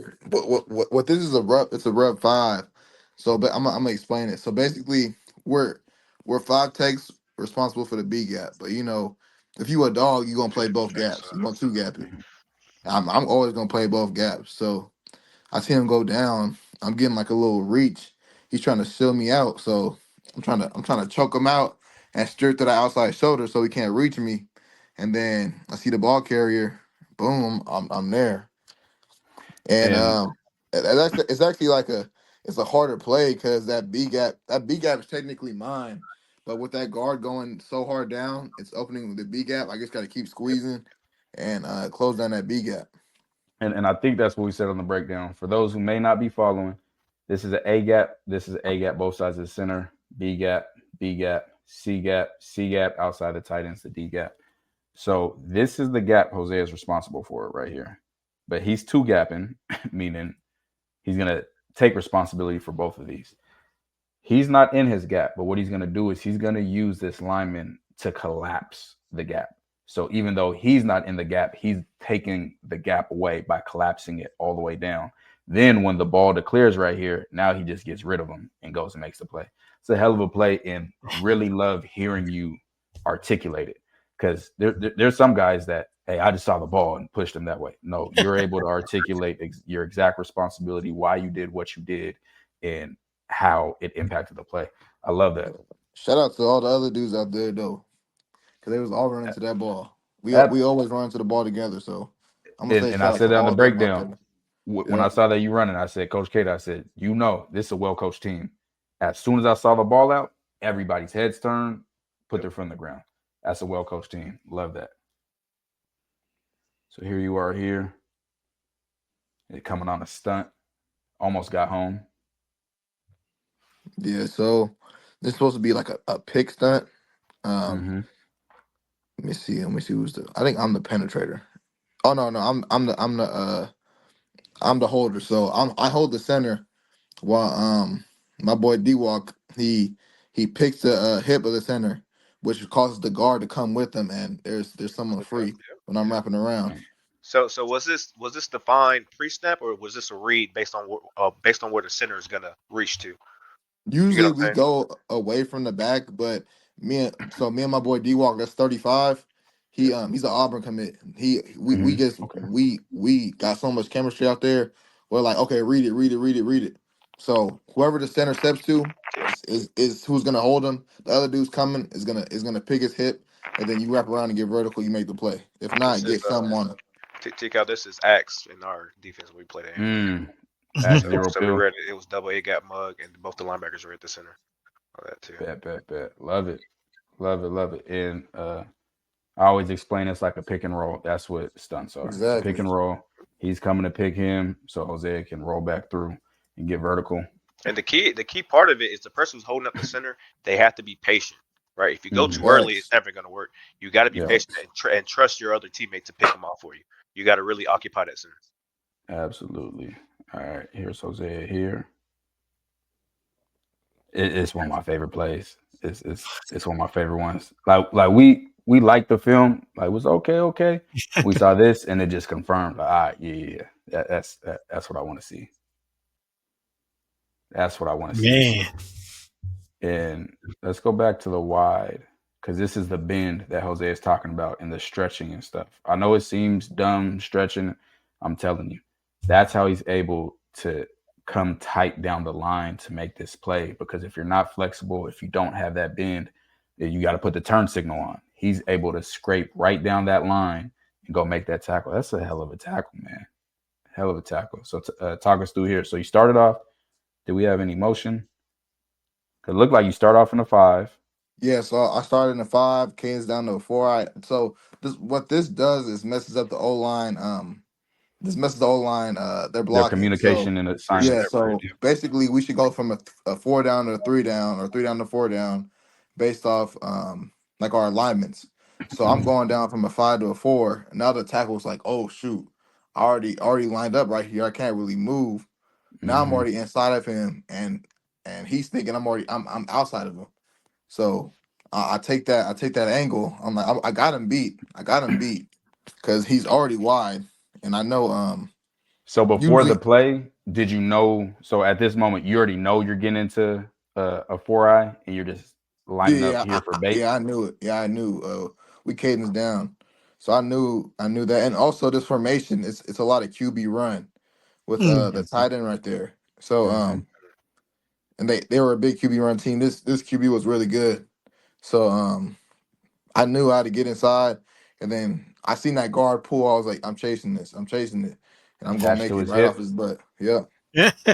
Speaker 4: what this is it's a rub 5. So but I'm gonna explain it. So basically, we're 5 takes responsible for the B gap, but if you a dog, you're gonna play both gaps. You're gonna 2 gap it. I'm always gonna play both gaps. So I see him go down. I'm getting like a little reach. He's trying to shield me out. So I'm trying to choke him out and steer to the outside shoulder so he can't reach me. And then I see the ball carrier. Boom, I'm there. And
Speaker 1: And
Speaker 4: it's actually like it's a harder play because that B gap is technically mine. But with that guard going so hard down, it's opening the B gap. I just got to keep squeezing and close down that B gap.
Speaker 1: And I think that's what we said on the breakdown. For those who may not be following, this is an A gap. This is an A gap, both sides of the center. B gap, B gap, C gap, C gap outside the tight ends, the D gap. So this is the gap Hosea is responsible for right here. But he's two gapping, meaning he's gonna take responsibility for both of these. He's not in his gap, but what he's gonna do is he's gonna use this lineman to collapse the gap. So even though he's not in the gap, he's taking the gap away by collapsing it all the way down. Then when the ball declares right here, now he just gets rid of him and goes and makes the play. It's a hell of a play, and really love hearing you articulate it, because there's some guys that, hey, I just saw the ball and pushed him that way. No, you're able to articulate your exact responsibility, why you did what you did, and how it impacted the play. I love that.
Speaker 4: Shout out to all the other dudes out there though, because they was all running to that ball. We always run to the ball together. So I'm gonna say
Speaker 1: And I
Speaker 4: shout out to
Speaker 1: said that on
Speaker 4: all
Speaker 1: the
Speaker 4: of them out
Speaker 1: breakdown.
Speaker 4: there.
Speaker 1: When
Speaker 4: Yeah,
Speaker 1: I saw that you running, I said, Coach Kate, I said, this is a well coached team. As soon as I saw the ball out, everybody's heads turned, put their foot in the ground. That's a well coached team. Love that. So here you are here. It coming on a stunt. Almost got home.
Speaker 4: yeah. So this is supposed to be like a pick stunt. Um,
Speaker 1: Mm-hmm.
Speaker 4: let me see. Let me see who's the. I think I'm the penetrator. Oh no, no, I'm the holder. So I hold the center while my boy D Walk he picks the hip of the center, which causes the guard to come with him, and there's someone
Speaker 5: Okay.
Speaker 4: free
Speaker 5: Yep.
Speaker 4: when I'm wrapping around.
Speaker 5: So was this defined pre-snap or was this a read based on where the center is gonna reach to? You get
Speaker 4: Usually
Speaker 5: what I'm
Speaker 4: we
Speaker 5: saying?
Speaker 4: go away from the back, but me and my boy D Walk, that's 35.
Speaker 5: Yep.
Speaker 4: He's an Auburn commit. We
Speaker 1: Mm-hmm.
Speaker 4: just
Speaker 1: Okay.
Speaker 4: we got so much chemistry out there. We're like, okay, read it, read it, read it, read it. So whoever the center steps to is who's gonna hold him. The other dude's coming is gonna pick his hip, and then you wrap around and get vertical. You make the play. If
Speaker 5: This
Speaker 4: not,
Speaker 5: is
Speaker 4: get something on him.
Speaker 5: Tick out. This is Axe in our defense when we played at Emory.
Speaker 1: Act
Speaker 5: So
Speaker 1: zero
Speaker 5: so we
Speaker 1: pill.
Speaker 5: read it was double A gap mug and both the linebackers were at the center. All that too.
Speaker 1: Bet. Love it. Love it. Love it. And I always explain it's like a pick and roll. That's what stunts are. It's a pick
Speaker 4: Exactly.
Speaker 1: and roll. He's coming to pick him, so Hosea can roll back through and get vertical.
Speaker 5: And the key part of it is the person who's holding up the center. They have to be patient, right? If you go
Speaker 1: Mm-hmm.
Speaker 5: too early, it's
Speaker 4: Facts.
Speaker 5: never going to work. You got to be
Speaker 1: Yeah,
Speaker 5: patient and trust your other teammate to pick them off for you. You got to really occupy that center.
Speaker 1: absolutely. All right, here's Hosea here. It's one of my favorite plays. It's one of my favorite ones. Like we like the film. Like it was okay. We saw this and it just confirmed. Like, all right, yeah. That's what I want to see. That's what I want to see.
Speaker 3: Man.
Speaker 1: And let's go back to the wide, because this is the bend that Jose is talking about and the stretching and stuff. I know it seems dumb stretching. I'm telling you, that's how he's able to come tight down the line to make this play. Because if you're not flexible, if you don't have that bend, you got to put the turn signal on. He's able to scrape right down that line and go make that tackle. That's a hell of a tackle, man. Hell of a tackle. So talk us through here. So you started off. Did we have any motion? It looked like you start off in a 5.
Speaker 4: Yeah, so I started in a 5, Kane's down to a 4. So this does is messes up the O line. This messes the O line. They're
Speaker 1: Their
Speaker 4: blocking. So
Speaker 1: communication and
Speaker 5: First
Speaker 4: yeah,
Speaker 1: assignments.
Speaker 5: snap read,
Speaker 4: so basically we should go from a 4 down to a 3 down, or 3 down to 4 down, based off like our alignments. So I'm
Speaker 1: Mhm.
Speaker 4: going down from a 5 to a 4. And now the tackle's like, oh shoot, I already lined up right here. I can't really move. Now I'm
Speaker 1: Mhm.
Speaker 4: already inside of him, and he's thinking I'm outside of him. So I take that angle. I'm like, I got him beat. I got him beat because he's already wide, and I know
Speaker 1: So before the
Speaker 4: usually
Speaker 1: play, did you know? So at this moment, you already know you're getting into a 4-eye, and you're just lining up here for bait.
Speaker 4: yeah, I knew it. Yeah, I knew we cadence down, so I knew that, and also this formation it's a lot of QB run with
Speaker 3: Mm.
Speaker 4: the tight end right there. So
Speaker 1: Hmm.
Speaker 4: and they were a big QB run team. This QB was really good. So I knew how to get inside, and then I seen that guard pull. I was like, I'm chasing this. I'm chasing it, and I'm gonna
Speaker 1: Attached
Speaker 4: make
Speaker 1: to
Speaker 4: it
Speaker 1: his
Speaker 4: right off
Speaker 1: hip,
Speaker 4: his butt. Yeah,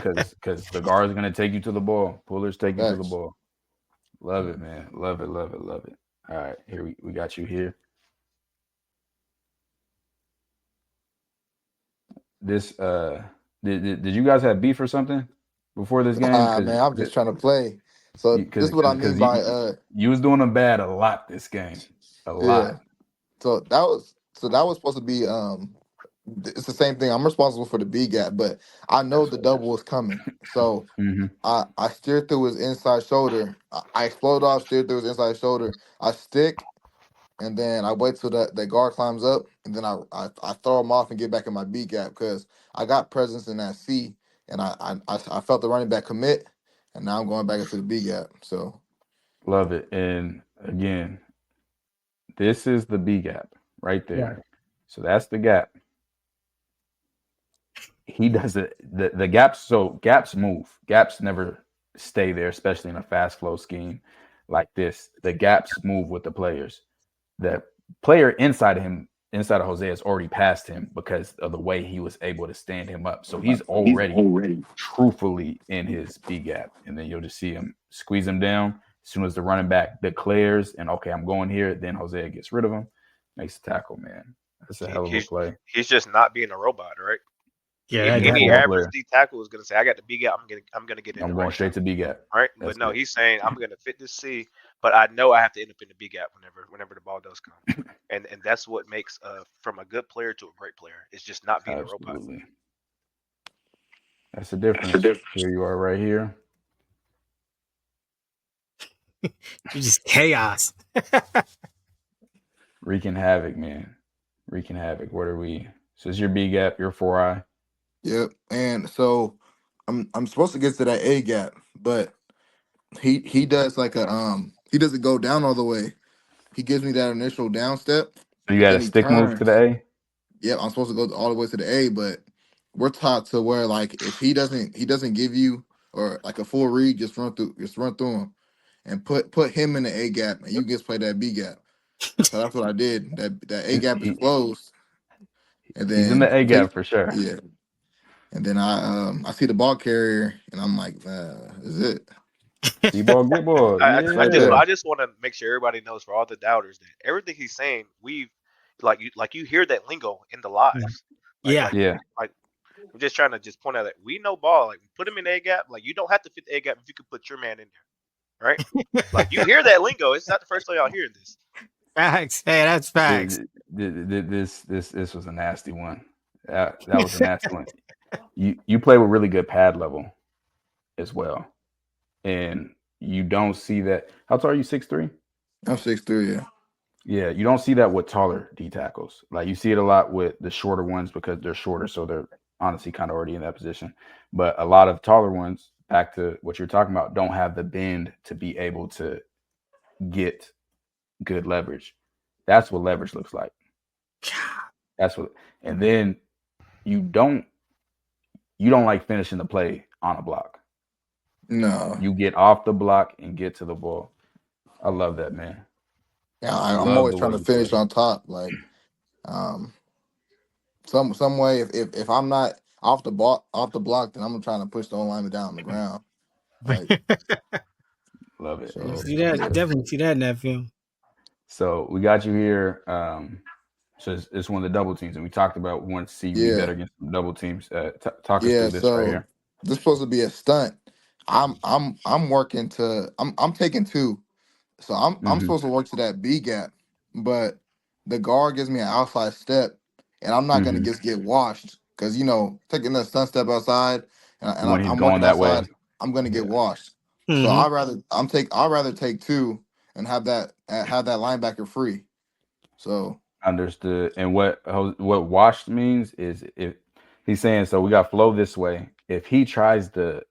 Speaker 1: because the guard is gonna take you to the ball. Pullers take you to the
Speaker 4: facts.
Speaker 1: ball. Love it, man. Love it. All right, here we got you here. this did you guys have beef or something before this game?
Speaker 4: Nah, man, I'm just trying to play. So this
Speaker 1: Because
Speaker 4: is what I mean by
Speaker 1: you was doing them bad a lot this game, a
Speaker 4: yeah.
Speaker 1: lot.
Speaker 4: So that was supposed to be it's the same thing. I'm responsible for the B gap, but I know
Speaker 1: That's
Speaker 4: the double was coming. So
Speaker 1: hmm
Speaker 4: I steered through his inside shoulder. I explode off, steered through his inside shoulder. I stick, and then I wait till the guard climbs up, and then I throw him off and get back in my B gap because I got presence in that C, and I felt the running back commit, and now I'm going back into the B gap. So
Speaker 1: love it. And again, this is the B gap right
Speaker 3: Yeah.
Speaker 1: there. So that's the gap. He does it. The gaps. So gaps move. Gaps never stay there, especially in a fast flow scheme like this. The gaps move with the players. The player inside of him, inside of Jose, has already passed him because of the way he was able to stand him up. So he's already truthfully in his B gap, and then you'll just see him squeeze him down. As soon as the running back declares, and okay, I'm going here, then Jose gets rid of him, makes the tackle. Man, that's a
Speaker 5: He,
Speaker 1: hell of a
Speaker 5: he's
Speaker 1: play.
Speaker 5: he's just not being a robot, right?
Speaker 3: Yeah,
Speaker 1: He's a
Speaker 5: Any
Speaker 1: football
Speaker 5: average
Speaker 1: player.
Speaker 5: D tackle is gonna say, "I got the big gap. I'm gonna get in the
Speaker 1: I'm going
Speaker 5: right
Speaker 1: straight
Speaker 5: time."
Speaker 1: to B gap.
Speaker 5: Right? But
Speaker 1: That's
Speaker 5: no,
Speaker 1: it.
Speaker 5: he's saying I'm gonna fit this C, but I know I have to end up in the B gap whenever the ball does come. And that's what makes from a good player to a great player. It's just not being a robot.
Speaker 1: Absolutely. That's the difference. Here you are right here.
Speaker 3: you just chaos.
Speaker 1: Wreaking havoc, man. Wreaking havoc. What are we? So it's your B gap, your 4I.
Speaker 4: yep, and so I'm supposed to get to that A gap, but he does like he doesn't go down all the way. He gives me that initial down step,
Speaker 1: So you
Speaker 4: but
Speaker 1: got
Speaker 4: then
Speaker 1: a
Speaker 4: he
Speaker 1: stick move to the
Speaker 4: turns.
Speaker 1: A?
Speaker 4: Yep, I'm supposed to go all the way to the A, but we're taught to where like if he doesn't give you or like a full read, just run through him and put him in the A gap, and you just play that B gap. So that's what I did. That A gap is
Speaker 1: He,
Speaker 4: closed, and
Speaker 1: he's in
Speaker 4: then
Speaker 1: the A
Speaker 4: take
Speaker 1: gap for sure.
Speaker 4: yeah, and then I see the ball carrier, and I'm like, is it?
Speaker 1: See ball, get ball.
Speaker 4: Yeah,
Speaker 5: I just want to make sure everybody knows for all the doubters that everything he's saying, we've like you hear that lingo in the lives. Like
Speaker 3: Yeah.
Speaker 5: like
Speaker 1: Yeah.
Speaker 5: like I'm just trying to just point out that we know ball. Like put him in A gap. Like you don't have to fit the A gap if you can put your man in there, right? Like you hear that lingo. It's not the first time y'all hearing this.
Speaker 3: Facts. Hey, that's facts.
Speaker 1: This was a nasty one. That was a nasty one. You play with really good pad level as well, and you don't see that. How tall are you? 6'3"?
Speaker 4: I'm 6'3". Yeah,
Speaker 1: Yeah, you don't see that with taller D tackles. Like you see it a lot with the shorter ones because they're shorter, so they're honestly kind of already in that position. But a lot of taller ones, back to what you're talking about, don't have the bend to be able to get good leverage. That's what leverage looks like. That's what, and then you don't you don't like finishing the play on a block.
Speaker 4: no,
Speaker 1: You get off the block and get to the ball. I love that, man.
Speaker 4: yeah, I'm
Speaker 1: Love
Speaker 4: always
Speaker 1: the
Speaker 4: trying
Speaker 1: way
Speaker 4: to
Speaker 1: you play.
Speaker 4: finish on top, like um some way. If I'm not off the block, then I'm trying to push the lineman down on the ground. Like
Speaker 1: Love it.
Speaker 3: You
Speaker 4: so,
Speaker 3: see that?
Speaker 4: yeah,
Speaker 3: Definitely see that in that film.
Speaker 1: So we got you here. So it's one of the double teams, and we talked about we want to see you be
Speaker 4: yeah,
Speaker 1: better against double teams. Talk us
Speaker 4: yeah.
Speaker 1: through this right
Speaker 4: So
Speaker 1: here.
Speaker 4: this supposed to be a stunt. I'm working to I'm taking two. So I'm
Speaker 1: hmm
Speaker 4: supposed to work to that B gap, but the guard gives me an outside step, and I'm not gonna
Speaker 1: hmm
Speaker 4: just get washed because taking that stunt step outside, and
Speaker 1: When he's
Speaker 4: I'm
Speaker 1: going
Speaker 4: working
Speaker 1: that way,
Speaker 4: outside, I'm gonna get
Speaker 1: yeah,
Speaker 4: washed. So
Speaker 3: Mm-hmm.
Speaker 4: I'd rather take two and have that linebacker free. So
Speaker 1: understood. And what washed means is if he's saying so, we got flow this way. If he tries to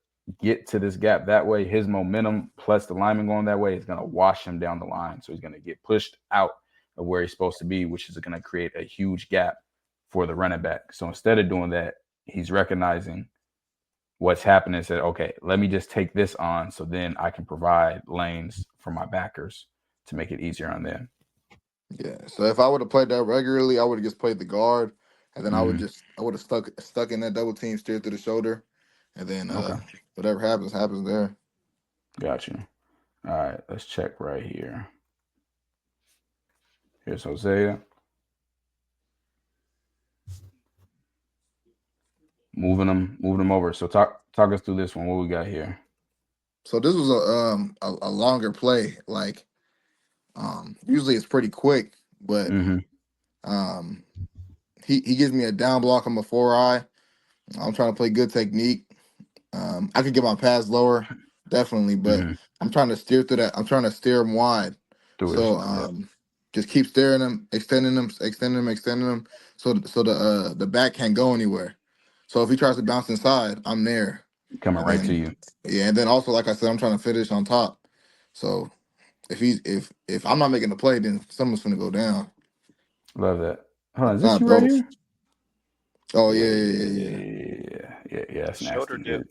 Speaker 1: get to this gap that way, his momentum plus the lineman going that way is going to wash him down the line. So he's going to get pushed out of where he's supposed to be, which is going to create a huge gap for the running back. So instead of doing that, he's recognizing what's happening and said, okay, let me just take this on so then I can provide lanes for my backers to make it easier on them.
Speaker 4: yeah, so if I would have played that regularly, I would have just played the guard, and then
Speaker 1: Mm-hmm.
Speaker 4: I would have stuck in that double team, steered through the shoulder, and then
Speaker 1: Okay.
Speaker 4: whatever happens there.
Speaker 1: Got you. All right, let's check right here. Here's Hosea. moving them over. So talk us through this one. What we got here?
Speaker 4: So this was a longer play. Like usually it's pretty quick, but
Speaker 1: Mm-hmm.
Speaker 4: um he gives me a down block on my 4 eye. I'm trying to play good technique. I could get my pads lower, definitely, but
Speaker 1: Mm-hmm.
Speaker 4: I'm trying to steer through that. I'm trying to steer him wide.
Speaker 1: Through it.
Speaker 4: So
Speaker 1: Yep.
Speaker 4: just keep steering them, extending them, so the back can't go anywhere. So if he tries to bounce inside, I'm there.
Speaker 1: Coming
Speaker 4: And
Speaker 1: right to
Speaker 4: then
Speaker 1: you.
Speaker 4: yeah, and then also like I said, I'm trying to finish on top. So if I'm not making the play, then someone's gonna go down.
Speaker 1: Love that. Hold on, is this
Speaker 4: Not
Speaker 1: you right
Speaker 4: both.
Speaker 1: here?
Speaker 4: Oh
Speaker 1: Yeah,
Speaker 4: yeah,
Speaker 1: yeah,
Speaker 4: yeah,
Speaker 1: yeah,
Speaker 4: yeah,
Speaker 1: yeah,
Speaker 4: yeah.
Speaker 1: yeah, yeah, yeah. That's
Speaker 5: Shoulder
Speaker 1: nasty.
Speaker 5: dip.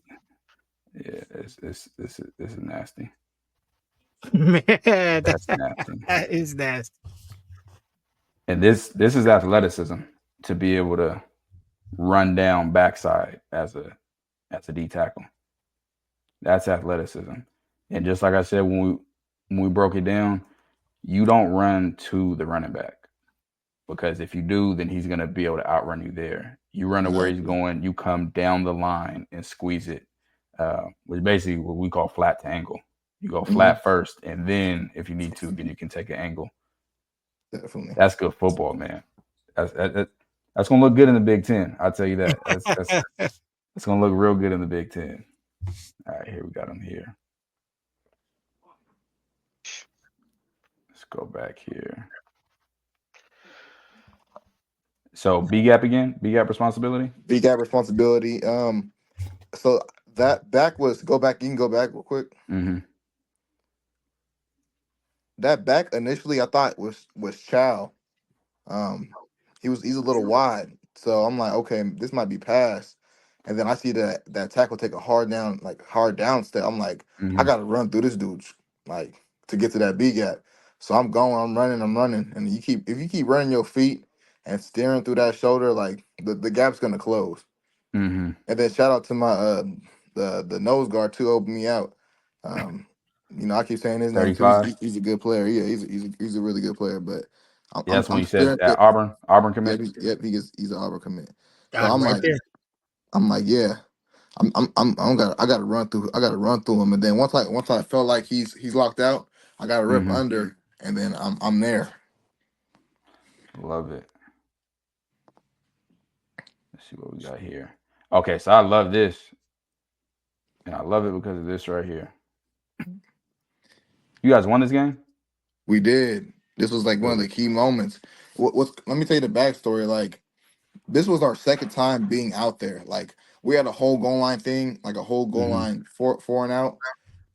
Speaker 1: Yeah, this is nasty.
Speaker 3: Man,
Speaker 1: That's nasty.
Speaker 3: that is nasty.
Speaker 1: And this is athleticism to be able to run down backside as a D tackle. That's athleticism. And just like I said when we broke it down, you don't run to the running back because if you do, then he's gonna be able to outrun you there. You run to where he's
Speaker 4: Exactly.
Speaker 1: going. You come down the line and squeeze it, which is basically what we call flat to angle. You go
Speaker 4: Hmm.
Speaker 1: flat first, and then if you need to, then you can take an angle.
Speaker 4: Definitely.
Speaker 1: That's good football, man. That's gonna look good in the Big Ten. I'll tell you that. That's gonna look real good in the Big Ten. All right, here we got him here. Let's go back here. So B gap again. B gap responsibility.
Speaker 4: Big gap responsibility. So that back was go back. You can go back real quick.
Speaker 1: Mm-hmm.
Speaker 4: That back initially I thought was Chow. Um, he's a little wide, so I'm like, okay, this might be pass. And then I see that tackle take a hard down step. I'm like, I
Speaker 1: Mm-hmm.
Speaker 4: gotta run through this dude, like to get to that B gap. So I'm running, and if you keep running your feet and steering through that shoulder, like the gap's gonna close.
Speaker 1: Mm-hmm.
Speaker 4: And then shout out to my the nose guard too, opened me out. Um, I keep saying his name too.
Speaker 1: 35.
Speaker 4: He's a good player. Yeah, he's a really good player. But
Speaker 1: Yeah, that's when
Speaker 4: I'm
Speaker 1: you said
Speaker 4: staring.
Speaker 1: at Auburn. Auburn
Speaker 4: Yep,
Speaker 1: commit.
Speaker 4: he's an Auburn commit. So
Speaker 3: God, right there.
Speaker 4: I'm like, yeah, I gotta run through. I gotta run through him, and then once I felt like he's locked out, I gotta rip
Speaker 1: Mm-hmm.
Speaker 4: under, and then I'm there.
Speaker 1: Love it. Let's see what we got here. Okay, so I love this, and I love it because of this right here. You guys won this game.
Speaker 4: We did. This was like one of
Speaker 1: Good.
Speaker 4: the key moments. Let me tell you the backstory. Like this was our second time being out there. Like we had a whole goal line thing, like a whole goal
Speaker 1: Mm-hmm.
Speaker 4: line four and out,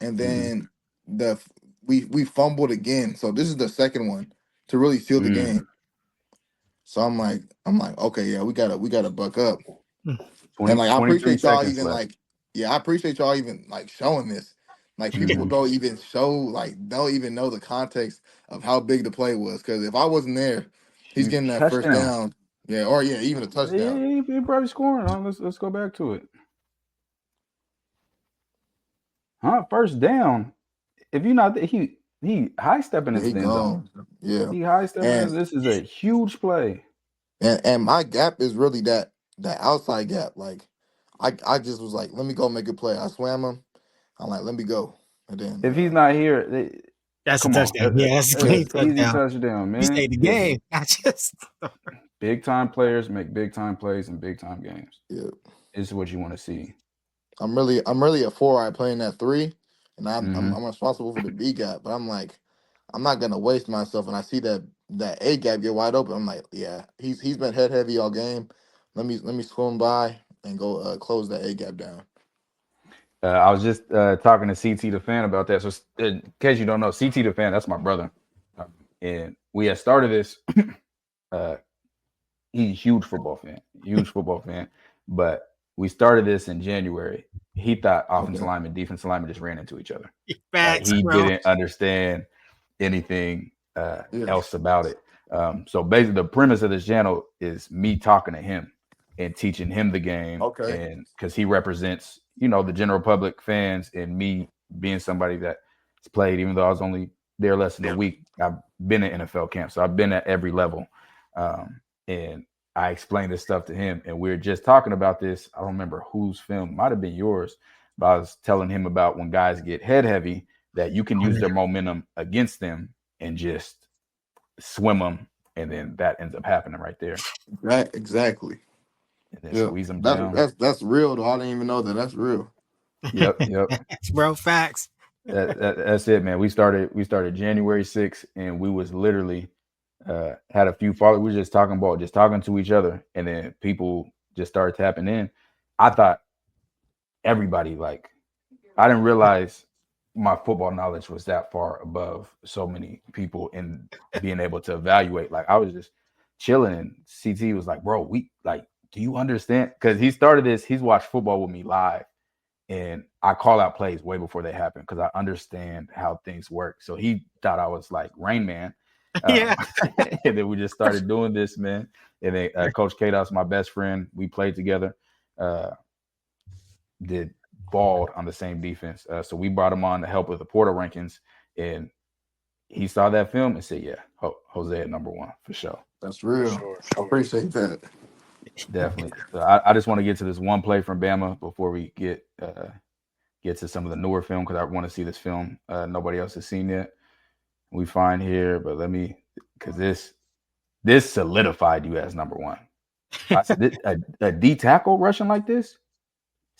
Speaker 4: and
Speaker 1: Mm-hmm.
Speaker 4: then the we fumbled again. So this is the second one to really seal the
Speaker 1: Mm.
Speaker 4: game. So I'm like, okay, yeah, we gotta buck up.
Speaker 3: Mm.
Speaker 4: And
Speaker 1: 20,
Speaker 4: like
Speaker 1: 23 seconds left.
Speaker 4: I appreciate y'all even like showing this. Like people
Speaker 1: Mm-hmm.
Speaker 4: don't even know the context of how big the play was. Cause if I wasn't there, he's getting
Speaker 1: Huge
Speaker 4: that first
Speaker 1: touchdown.
Speaker 4: down. Yeah, or yeah, even a
Speaker 1: Yeah,
Speaker 4: touchdown.
Speaker 1: he probably scoring. Let's go back to it. Huh? First down. If you're not, he high stepping
Speaker 4: Yeah,
Speaker 1: into
Speaker 4: he
Speaker 1: the end zone.
Speaker 4: gone. Yeah.
Speaker 1: He high stepping.
Speaker 4: And
Speaker 1: This is a huge play.
Speaker 4: and my gap is really that outside gap. Like I just was like, let me go make a play. I swam him. I'm like, let me go. And then
Speaker 1: If he's not here,
Speaker 3: That's a
Speaker 1: come on.
Speaker 3: touchdown. Yeah, that's a
Speaker 4: yeah,
Speaker 3: clean
Speaker 1: That's easy
Speaker 3: touchdown.
Speaker 1: touchdown,
Speaker 3: He
Speaker 1: man.
Speaker 3: stayed the
Speaker 1: Listen,
Speaker 3: game. I just
Speaker 1: big time players make big time plays in big time games.
Speaker 4: yeah.
Speaker 1: This is what you want to see.
Speaker 4: I'm really a 4 eye playing that 3, and
Speaker 1: Mm-hmm.
Speaker 4: I'm responsible for the B gap. But I'm like, I'm not gonna waste myself. And I see that A gap get wide open. I'm like, yeah, he's been head heavy all game. Let me swim by and go close that A gap down.
Speaker 1: I was just talking to CT the fan about that. So, in case you don't know, CT the fan, that's my brother, and we had started this. Uh, he's a huge football fan. But we started this in January. He thought offensive
Speaker 4: Okay.
Speaker 1: lineman, defensive lineman just ran into each other. Like
Speaker 3: facts,
Speaker 1: he
Speaker 3: bro.
Speaker 1: didn't understand anything
Speaker 4: Yeah.
Speaker 1: else about it. So basically, the premise of this channel is me talking to him and teaching him the game,
Speaker 4: Okay.
Speaker 1: and because he represents, the general public fans, and me being somebody that's played, even though I was only there less than a week, I've been at NFL camp, so I've been at every level, and I explained this stuff to him, and we were just talking about this. I don't remember whose film, might have been yours, but I was telling him about when guys get head heavy that you can
Speaker 3: Oh,
Speaker 1: use
Speaker 3: yeah.
Speaker 1: their momentum against them and just swim them, and then that ends up happening right there,
Speaker 4: Right, exactly.
Speaker 1: and then
Speaker 4: Yeah,
Speaker 1: squeeze them
Speaker 4: that's
Speaker 1: down.
Speaker 4: that's that's real though. I didn't even know that. That's real.
Speaker 1: Yep, yep.
Speaker 3: Bro, facts.
Speaker 1: That's it, man. We started January 6th, and we was literally had a few followers. We were just talking about just talking to each other, and then people just started tapping in. I thought everybody like I didn't realize my football knowledge was that far above so many people in being able to evaluate. Like I was just chilling, and CT was like, "Bro, we like, do you understand?" Because he started this. He's watched football with me live, and I call out plays way before they happen because I understand how things work. So he thought I was like Rain Man,
Speaker 3: Yeah.
Speaker 1: and then we just started doing this, man. And then Coach Kados, my best friend, we played together. Uh, did balled on the same defense, so we brought him on to help with the Porter rankings, and he saw that film and said, "Yeah, Hosea #1 for sure."
Speaker 4: That's
Speaker 5: For
Speaker 4: real.
Speaker 5: sure.
Speaker 4: I appreciate that.
Speaker 1: Definitely. So I just want to get to this one play from Bama before we get to some of the newer film because I want to see this film nobody else has seen yet. We find here, but let me because this solidified you as #1. I said a D tackle rushing like this.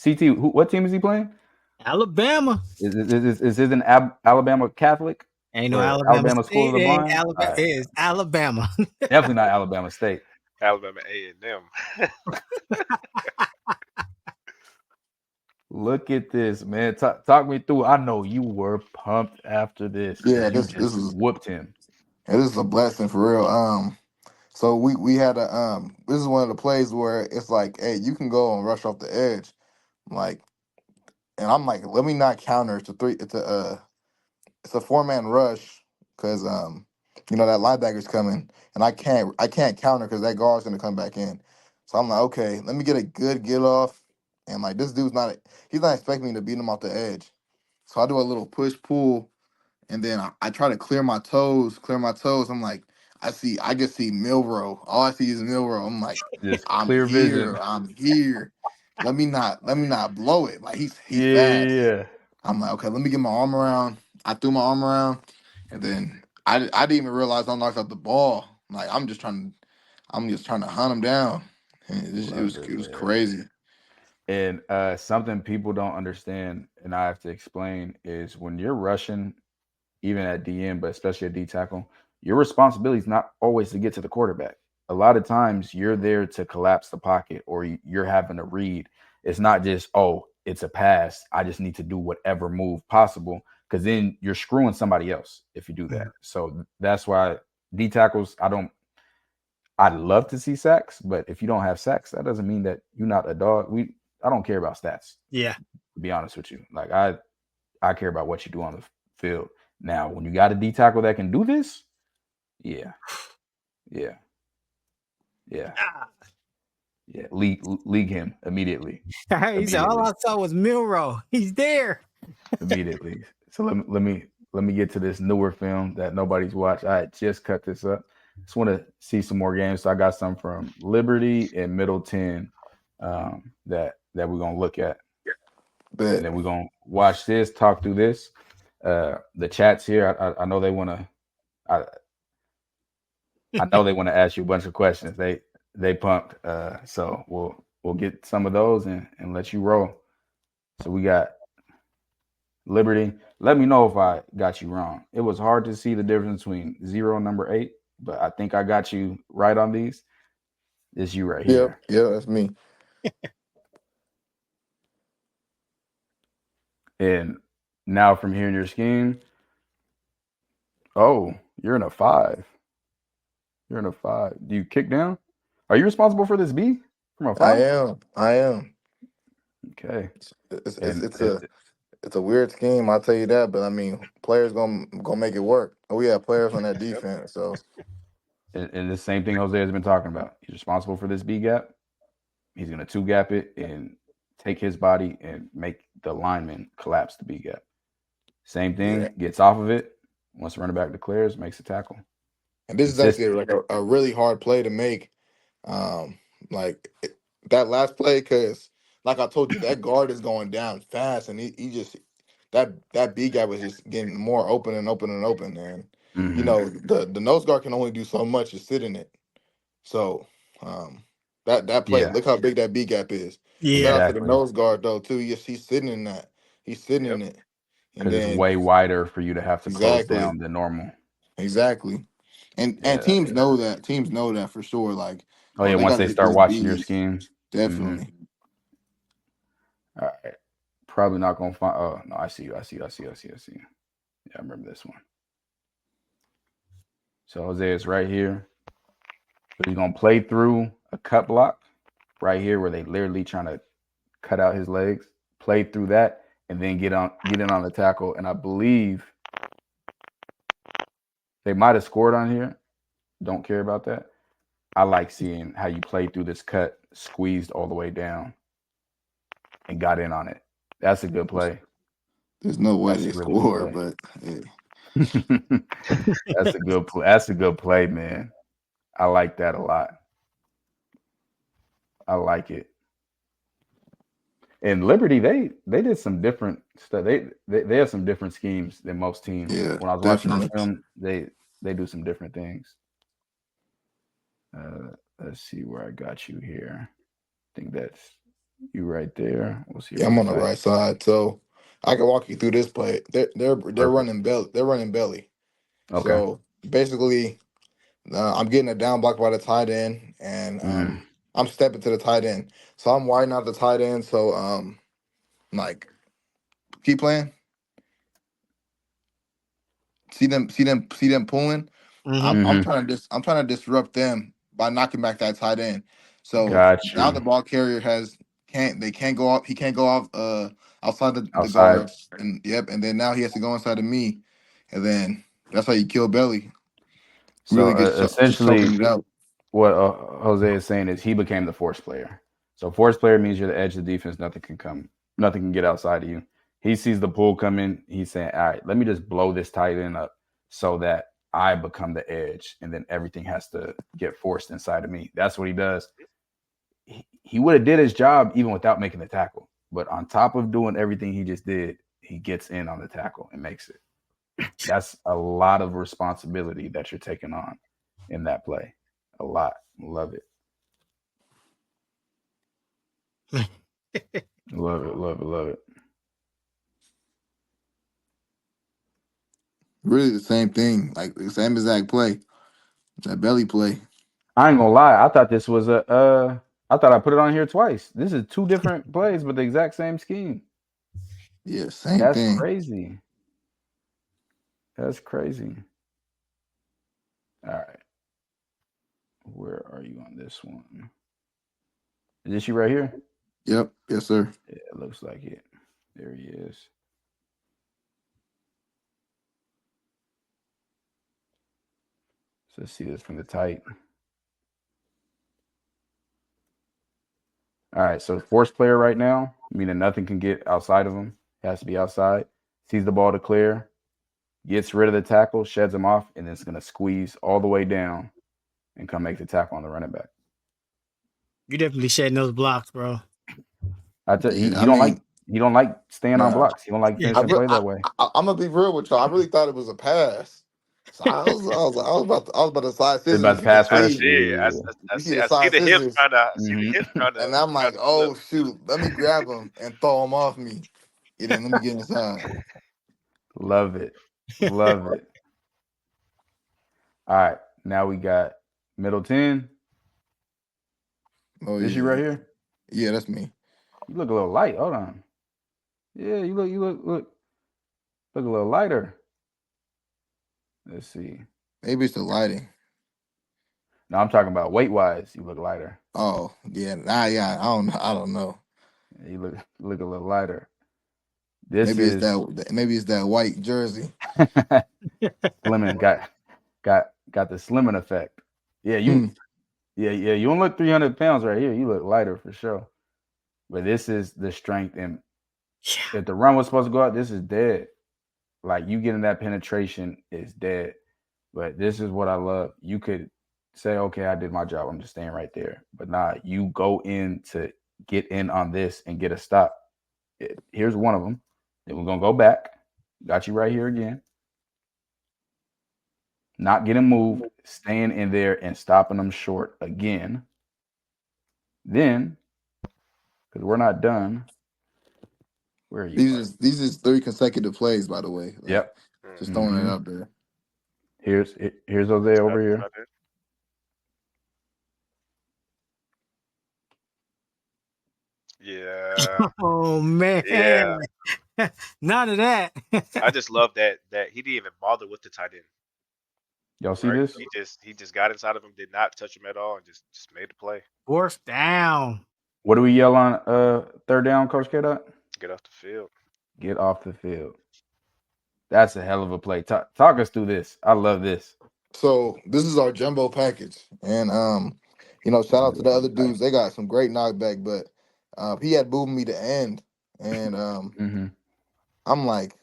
Speaker 1: CT, what team is he playing?
Speaker 3: Alabama.
Speaker 1: Is it an Alabama Catholic
Speaker 3: Ain't no
Speaker 1: or
Speaker 3: Alabama
Speaker 1: Alabama School of
Speaker 3: State.
Speaker 1: the
Speaker 3: It ain't
Speaker 1: Blind? All
Speaker 3: Alabama.
Speaker 1: right,
Speaker 3: It is Alabama.
Speaker 1: definitely not Alabama State.
Speaker 5: Alabama A&M.
Speaker 1: Look at this, man. Talk me through. I know you were pumped after this
Speaker 4: Yeah,
Speaker 1: because you
Speaker 4: this
Speaker 1: just
Speaker 4: is
Speaker 1: whooped him.
Speaker 4: yeah, this is a blessing for real. So we had a this is one of the plays where it's like, hey, you can go and rush off the edge, like, and I'm like, let me not counter. It's a 4-man rush because that linebacker's coming, and I can't counter because that guard's gonna come back in. So I'm like, okay, let me get a good get off, and like this dude's not he's not expecting me to beat him off the edge. So I do a little push pull, and then I try to clear my toes, clear my toes. I'm like, I just see Milrow. All I see is Milrow. I'm like,
Speaker 1: Just
Speaker 4: I'm
Speaker 1: clear
Speaker 4: here,
Speaker 1: vision.
Speaker 4: I'm here. Let me not blow it. Like he's
Speaker 1: Yeah, yeah,
Speaker 4: fast.
Speaker 1: yeah.
Speaker 4: I'm like, okay, let me get my arm around. I threw my arm around, and then I didn't even realize I knocked out the ball. Like I'm just trying to hunt him down. And it
Speaker 1: Love
Speaker 4: was
Speaker 1: it,
Speaker 4: it was
Speaker 1: man.
Speaker 4: crazy.
Speaker 1: And something people don't understand, and I have to explain, is when you're rushing, even at DN, but especially at D tackle, your responsibility is not always to get to the quarterback. A lot of times you're there to collapse the pocket or you're having to read. It's not just, oh, it's a pass. I just need to do whatever move possible because then you're screwing somebody else if you do that. So that's why D tackles, I'd love to see sacks, but if you don't have sacks, that doesn't mean that you're not a dog. I don't care about stats,
Speaker 3: Yeah.
Speaker 1: to be honest with you. Like I care about what you do on the field. Now, when you got a D tackle that can do this, yeah, yeah, yeah,
Speaker 3: Ah.
Speaker 1: yeah. League him immediately,
Speaker 3: He said, all I saw was Milrow. He's there.
Speaker 1: immediately. So let me get to this newer film that nobody's watched. I had just cut this up. Just want to see some more games. So I got some from Liberty and Middleton that we're gonna look at, and
Speaker 4: But
Speaker 1: then we're gonna watch this, talk through this. The chats here, I know they want to. I, I know they want to ask you a bunch of questions. They pumped. So we'll get some of those and let you roll. So we got Liberty. Let me know if I got you wrong. It was hard to see the difference between 0 and #8, but I think I got you right on these. It's you right
Speaker 4: yep,
Speaker 1: here.
Speaker 4: yeah, that's me.
Speaker 1: And now from here in your scheme, oh, you're in a 5. You're in a 5. Do you kick down? Are you responsible for this B from a
Speaker 4: I
Speaker 1: 5?
Speaker 4: am. I am.
Speaker 1: Okay.
Speaker 4: It's it's,
Speaker 1: And
Speaker 4: it's a it's a weird scheme, I'll tell you that. But I mean, players gonna make it work. We have players on that defense, so
Speaker 1: the same thing Jose has been talking about. He's responsible for this B gap. He's going to 2 gap it and take his body and make the lineman collapse the B gap. Same
Speaker 4: yeah.
Speaker 1: thing, gets off of it. Once the running back declares, makes a tackle.
Speaker 4: And this is actually
Speaker 1: Consistent.
Speaker 4: like a really hard play to make Um, that last play, because like I told you, that guard is going down fast, and he just that B gap was just getting more open and open and open, and you
Speaker 1: Mm-hmm.
Speaker 4: know the nose guard can only do so much to sit in it. So that play,
Speaker 1: Yeah,
Speaker 4: look how big that B gap is. Shout
Speaker 3: Yeah.
Speaker 4: out to the
Speaker 1: exactly.
Speaker 4: nose guard though too. He's sitting in that. He's sitting
Speaker 5: Yep.
Speaker 4: in it, and
Speaker 1: Because it's
Speaker 4: then
Speaker 1: way wider for you to have to close
Speaker 4: exactly,
Speaker 1: down than normal.
Speaker 4: exactly, and
Speaker 1: Yeah.
Speaker 4: teams know that. Teams know that for sure. Like,
Speaker 1: Oh
Speaker 4: oh,
Speaker 1: yeah.
Speaker 4: they
Speaker 1: Once
Speaker 4: got to
Speaker 1: they
Speaker 4: hit
Speaker 1: start
Speaker 4: this
Speaker 1: watching your
Speaker 4: B.
Speaker 1: scheme. Mm-hmm.
Speaker 4: Definitely.
Speaker 1: All right. Probably not gonna find. Oh no, I see you. I see you. I see you. I see you. I see you. Yeah, I remember this one. So Jose is right here. So he's gonna play through a cut block right here where they literally trying to cut out his legs. Play through that and then get in on the tackle. And I believe they might have scored on here. Don't care about that. I like seeing how you play through this cut, squeezed all the way down, and got in on it. That's a good play.
Speaker 4: There's no way
Speaker 1: That's
Speaker 4: they
Speaker 1: a really good
Speaker 4: score,
Speaker 1: play.
Speaker 4: but hey,
Speaker 1: That's a good play. That's a good play, man. I like that a lot. I like it. And Liberty, they did some different stuff. They have some different schemes than most teams.
Speaker 4: yeah,
Speaker 1: When I was watching their
Speaker 4: definitely.
Speaker 1: film, they do some different things. Let's see where I got you here. I think that's you right there. We'll see
Speaker 4: Yeah,
Speaker 1: if I
Speaker 4: I'm
Speaker 1: can
Speaker 4: on the
Speaker 1: find
Speaker 4: right side, so I can walk you through this play. They're
Speaker 1: perfect.
Speaker 4: running belly. They're running belly.
Speaker 1: Okay.
Speaker 4: So basically, I'm getting a down block by the tight end, and
Speaker 1: Mm,
Speaker 4: I'm stepping to the tight end. So I'm widening out the tight end. So like keep playing. See them pulling.
Speaker 3: Hmm.
Speaker 1: mm-hmm.
Speaker 4: I'm trying to disrupt them by knocking back that tight end. So
Speaker 1: Got
Speaker 4: now the
Speaker 1: you.
Speaker 4: ball carrier can't go off, he can't go off outside the
Speaker 1: Outside.
Speaker 4: guards, and yep, and then now he has to go inside of me, and then that's how you kill Belly.
Speaker 1: So
Speaker 4: Really just choking
Speaker 1: essentially,
Speaker 4: it out.
Speaker 1: what Jose is saying is he became the force player. So force player means you're the edge of the defense. Nothing can get outside of you. He sees the pull coming. He's saying, "All right, let me just blow this tight end up so that I become the edge, and then everything has to get forced inside of me." That's what he does. He would have did his job even without making the tackle, but on top of doing everything he just did, he gets in on the tackle and makes it. That's a lot of responsibility that you're taking on in that play. A lot. Love it. Love it. Love it. Love it.
Speaker 4: Really the same thing, like the same exact play, that Belly play.
Speaker 1: I ain't gonna lie. I thought this was a. I thought I put it on here twice. This is two different plays, but the exact same scheme.
Speaker 4: Yeah, same
Speaker 1: That's
Speaker 4: thing.
Speaker 1: crazy. That's crazy. All right. Where are you on this one? Is this you right here?
Speaker 4: Yep, yes sir.
Speaker 1: Yeah, it looks like it. There he is. So let's see this from the tight. All right, so force player right now, meaning nothing can get outside of him. It has to be outside. Sees the ball to clear, gets rid of the tackle, sheds him off, and then it's gonna squeeze all the way down and come make the tackle on the running back.
Speaker 3: You definitely shedding those blocks, bro.
Speaker 4: Yeah, I mean,
Speaker 1: He don't like staying on
Speaker 4: nah.
Speaker 1: blocks. He don't like
Speaker 3: Yeah.
Speaker 4: I,
Speaker 1: finishing
Speaker 4: re-
Speaker 1: play that way.
Speaker 4: I'm gonna be real with y'all. I really thought it was a pass. So I was about to slide
Speaker 1: It's about to
Speaker 4: scissors and
Speaker 1: pass
Speaker 5: I
Speaker 1: rush.
Speaker 4: see.
Speaker 5: see.
Speaker 1: Yeah.
Speaker 4: You see the
Speaker 5: I see
Speaker 4: side
Speaker 5: the hip
Speaker 4: scissors,
Speaker 5: trying to. I see the
Speaker 1: Hmm.
Speaker 5: hip trying
Speaker 4: and
Speaker 5: to
Speaker 4: I'm
Speaker 5: trying
Speaker 4: like,
Speaker 5: to flip.
Speaker 4: oh shoot, let me grab him and throw him off me, and then let me get inside.
Speaker 1: Love it. Love it. All right. Now we got Middleton.
Speaker 4: Oh
Speaker 1: This
Speaker 4: yeah,
Speaker 1: you right here?
Speaker 4: yeah, that's me.
Speaker 1: You look a little light. Hold on. Yeah, you look a little lighter. Let's see.
Speaker 4: Maybe it's the lighting.
Speaker 1: No, I'm talking about weight wise. You look lighter.
Speaker 4: Oh yeah, yeah. I don't know.
Speaker 1: You look a little lighter. This
Speaker 4: Maybe it's
Speaker 1: is
Speaker 4: that. Maybe it's that white jersey.
Speaker 1: slimming. Got the slimming effect. Yeah,
Speaker 4: Hmm.
Speaker 1: yeah. You don't look 300 pounds right here. You look lighter for sure. But this is the strength. And
Speaker 3: Yeah.
Speaker 1: if the run was supposed to go out, this is dead. Like you getting that penetration is dead. But this is what I love. You could say, okay, I did my job. I'm just staying right there. But nah, you go in to get in on this and get a stop. Here's one of them. Then we're gonna go back. Got you right here again. Not getting moved, staying in there and stopping them short again. Then, because we're not done. Where are you at?
Speaker 4: These is 3 consecutive plays, by the way. Like,
Speaker 1: Yep.
Speaker 4: just
Speaker 5: Mm-hmm.
Speaker 4: throwing it
Speaker 1: Mm-hmm.
Speaker 4: out there.
Speaker 1: Here's Jose over here.
Speaker 5: Yeah,
Speaker 3: Oh man,
Speaker 5: yeah.
Speaker 3: none of that.
Speaker 5: I just love that he didn't even bother with the tight end.
Speaker 1: Y'all see
Speaker 5: Right?
Speaker 1: this?
Speaker 5: He just got inside of him, did not touch him at all, and just made the play.
Speaker 3: Fourth down.
Speaker 1: What do we yell on third down, Coach K Dot?
Speaker 5: Get off the field.
Speaker 1: Get off the field. That's a hell of a play. Talk us through this. I love this.
Speaker 4: So this is our jumbo package, and shout out to the other dudes. They got some great knockback, but he had moved me to end, and
Speaker 1: Mm-hmm.
Speaker 4: I'm like,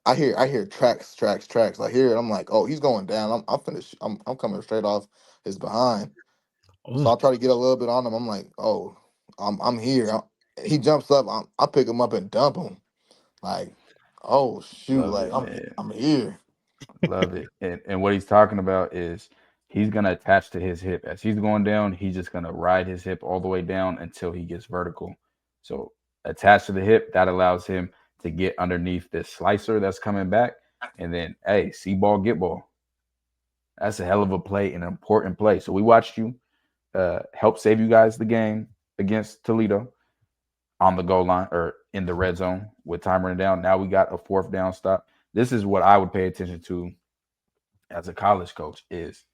Speaker 4: I hear tracks, tracks, tracks. I hear it. I'm like, oh, he's going down. I'm finished. I'm coming straight off his behind. So
Speaker 3: Oh,
Speaker 4: I try to get a little bit on him. I'm like, oh, I'm here. He jumps up. I pick him up and dump him. Like, oh shoot,
Speaker 1: Love
Speaker 4: like
Speaker 1: it,
Speaker 4: I'm
Speaker 1: man.
Speaker 4: I'm here.
Speaker 1: Love it. And what he's talking about is he's gonna attach to his hip. As he's going down, he's just gonna ride his hip all the way down until he gets vertical. So attached to the hip, that allows him to get underneath this slicer that's coming back. And then, hey, see ball, get ball. That's a hell of a play, an important play. So we watched you help save you guys the game against Toledo on the goal line or in the red zone with time running down. Now we got a fourth down stop. This is what I would pay attention to as a college coach is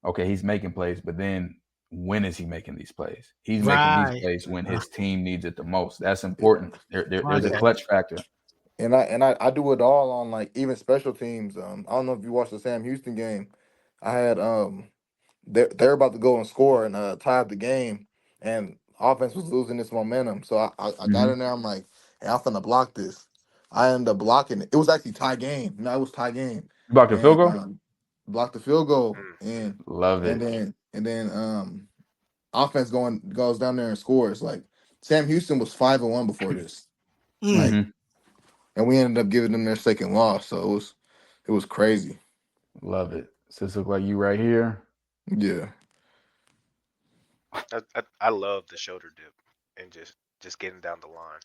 Speaker 1: okay, he's making plays, but then when is he making these plays? He's making these
Speaker 3: right.
Speaker 1: plays when his team needs it the most. That's important. There's a
Speaker 3: Okay.
Speaker 1: clutch factor.
Speaker 4: And I do it all on like even special teams. I don't know if you watched the Sam Houston game. I had they're about to go and score and tie up the game, and offense was losing its momentum. So I got
Speaker 1: Mm-hmm.
Speaker 4: in there. I'm like, hey, I'm finna block this. I ended up blocking it. It was actually tie game. No, it was tie game,
Speaker 1: You blocked a field
Speaker 4: and
Speaker 1: goal?
Speaker 4: blocked the field goal,
Speaker 5: Mm-hmm.
Speaker 4: and
Speaker 1: Love
Speaker 4: and
Speaker 1: it.
Speaker 4: then and then offense goes down there and scores. Like Sam Houston was 5-1 before this.
Speaker 3: Mm.
Speaker 4: Like,
Speaker 1: Mm-hmm.
Speaker 4: and we ended up giving them their second loss. So it was crazy.
Speaker 1: Love it. So this look like you right here,
Speaker 4: Yeah.
Speaker 5: I love the shoulder dip and just getting down the line.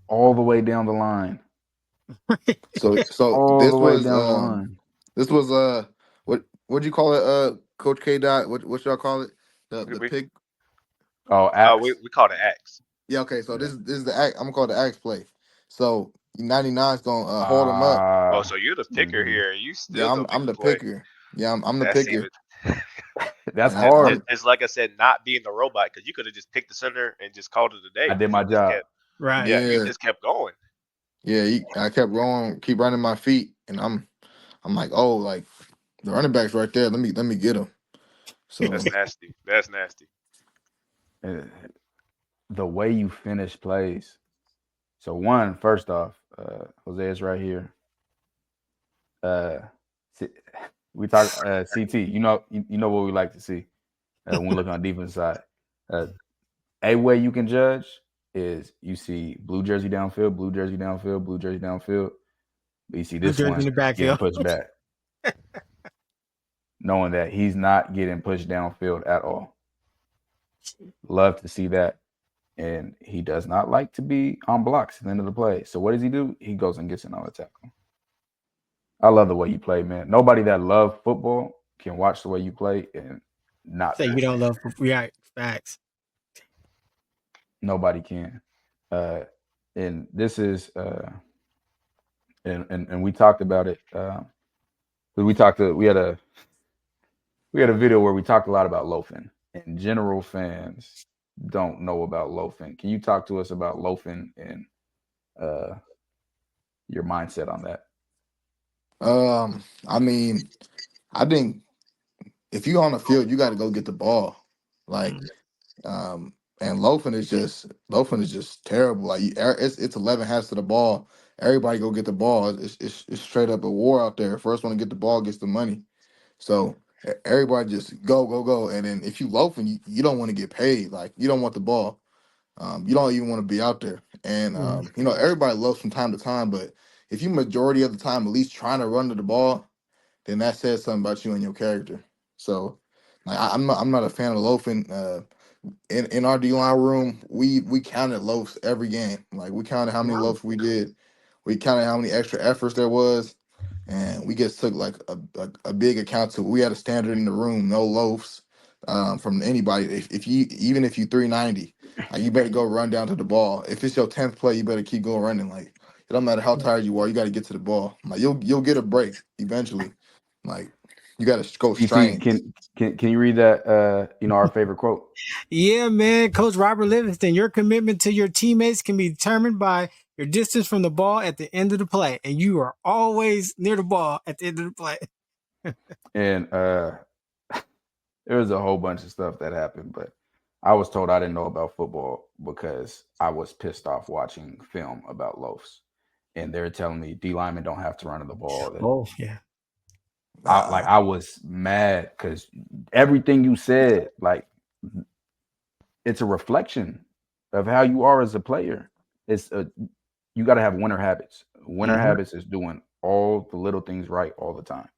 Speaker 1: all the way down the line.
Speaker 4: So
Speaker 1: All the
Speaker 4: this
Speaker 1: way
Speaker 4: was
Speaker 1: down the line.
Speaker 4: this was what'd you call it, Coach K Dot? What y'all call it? The
Speaker 5: We
Speaker 4: the
Speaker 5: we
Speaker 4: pick.
Speaker 1: Oh,
Speaker 5: we,
Speaker 1: axe.
Speaker 5: we call it X.
Speaker 4: Yeah, okay, so
Speaker 1: Yeah.
Speaker 4: this is the act. I'm gonna call it the axe play. So 99's gonna hold him up.
Speaker 5: Oh,
Speaker 1: Ah.
Speaker 5: so you're the picker
Speaker 1: Mm-hmm.
Speaker 5: here, and you
Speaker 4: Yeah,
Speaker 5: still
Speaker 4: I'm
Speaker 5: gonna make
Speaker 4: I'm
Speaker 5: a
Speaker 4: the
Speaker 5: play.
Speaker 4: picker. Yeah, I'm the
Speaker 5: That's
Speaker 4: picker.
Speaker 5: even.
Speaker 1: That's
Speaker 4: And
Speaker 5: It's,
Speaker 1: hard.
Speaker 5: it's, it's like I said, not being the robot because you could have just picked the center and just called it a day
Speaker 1: I did
Speaker 5: because you
Speaker 1: my
Speaker 5: just
Speaker 1: job.
Speaker 5: kept.
Speaker 3: Right.
Speaker 5: Yeah, you
Speaker 4: yeah,
Speaker 5: just kept going.
Speaker 4: yeah. I kept going, keep running my feet, and I'm like, oh, like the running back's right there. Let me get him. So
Speaker 5: That's nasty. That's nasty.
Speaker 1: Uh, The way you finish plays. So one, first off, Jose is right here. Uh, C- we talk CT. You know what we like to see when we look on the defense side. Uh, a way you can judge is you see blue jersey downfield, blue jersey downfield, blue jersey downfield. But you see
Speaker 3: Blue
Speaker 1: this
Speaker 3: jersey in
Speaker 1: one
Speaker 3: the
Speaker 1: getting
Speaker 3: backfield.
Speaker 1: pushed back, knowing that he's not getting pushed downfield at all. Love to see that. And he does not like to be on blocks at the end of the play. So what does he do? He goes and gets in on the tackle. I love the way you play, man. Nobody that love football can watch the way you play and not
Speaker 3: Say
Speaker 1: be a
Speaker 3: you don't
Speaker 1: fan.
Speaker 3: love right facts.
Speaker 1: Nobody can. Uh, and this is and we talked about it. We had a video where we talked a lot about loafing. And general fans don't know about loafing. Can you talk to us about loafing and uh, your mindset on that?
Speaker 4: I mean, I think if you on the field, you got to go get the ball. Like,
Speaker 3: Mm.
Speaker 4: and loafing is just terrible. Like, it's 11 hands to the ball. Everybody go get the ball. It's straight up a war out there. First one to get the ball gets the money. So Everybody just go, go, go. And then if you loafing, you don't want to get paid. Like you don't want the ball. You don't even want to be out there. And
Speaker 3: Mhm.
Speaker 4: everybody loafs from time to time, but if you majority of the time at least trying to run to the ball, then that says something about you and your character. So, like, I'm not a fan of loafing. In our D line room, we counted loafs every game. Like we counted how many
Speaker 3: Wow.
Speaker 4: loafs we did. We counted how many extra efforts there was, and we just took like a big account to. We had a standard in the room, no loafs from anybody. If you even if you 390, you better go run down to the ball. If it's your 10th play, you better keep going running. Like it don't matter how tired you are, you got to get to the ball. Like you'll get a break eventually. Like you got to go
Speaker 1: CT,
Speaker 4: strain.
Speaker 1: can you read that? Our favorite quote.
Speaker 3: Yeah, man. Coach Robert Livingston, your commitment to your teammates can be determined by your distance from the ball at the end of the play. And you are always near the ball at the end of the play.
Speaker 1: And there was a whole bunch of stuff that happened, but I was told I didn't know about football because I was pissed off watching film about loafs, and they're telling me D linemen don't have to run to the ball. That
Speaker 3: Oh, yeah.
Speaker 4: Nah,
Speaker 1: I was mad because everything you said, like, it's a reflection of how you are as a player. You got to have winner habits. Winner
Speaker 3: Mhm.
Speaker 1: habits is doing all the little things right all the time.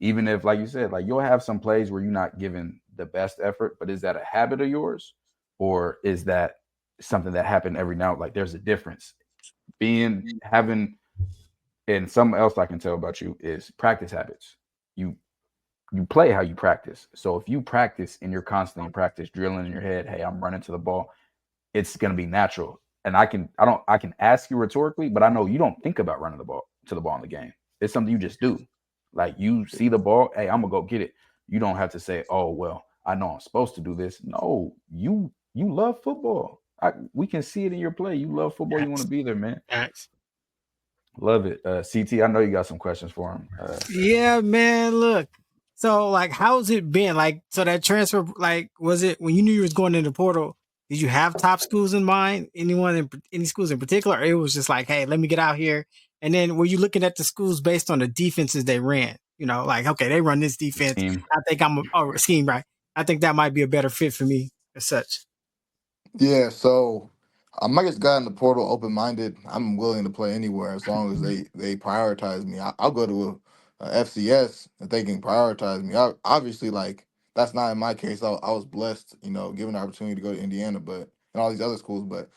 Speaker 1: Even if, like you said, like you'll have some plays where you're not giving the best effort, but is that a habit of yours, or is that something that happened every now? Like there's a difference. Having and something else I can tell about you is practice habits. You you play how you practice. So if you practice and you're constantly in practice drilling in your head, hey, I'm running to the ball, it's gonna be natural. And I can ask you rhetorically, but I know you don't think about running the ball to the ball in the game. It's something you just do. Like you see the ball, hey, I'm gonna go get it. You don't have to say, oh well, I know I'm supposed to do this. No, you love football. We can see it in your play. You love football. You want
Speaker 3: Facts.
Speaker 1: to be there, man.
Speaker 3: Facts.
Speaker 1: Love it. CT, I know you got some questions for him.
Speaker 3: Yeah, man. Look. So, like, how's it been? Like, so that transfer, like, was it when you knew you was going into the portal? Did you have top schools in mind? Any schools in particular? Or it was just like, hey, let me get out here. And then were you looking at the schools based on the defenses they ran? Like, okay, they run this defense.
Speaker 1: Team.
Speaker 3: I think a scheme, right? I think that might be a better fit for me as such.
Speaker 4: yeah. So I just got in the portal open minded. I'm willing to play anywhere as long as they prioritize me. I'll go to a FCS if they can prioritize me. Obviously, like that's not in my case. I was blessed, given the opportunity to go to Indiana, but and all these other schools. But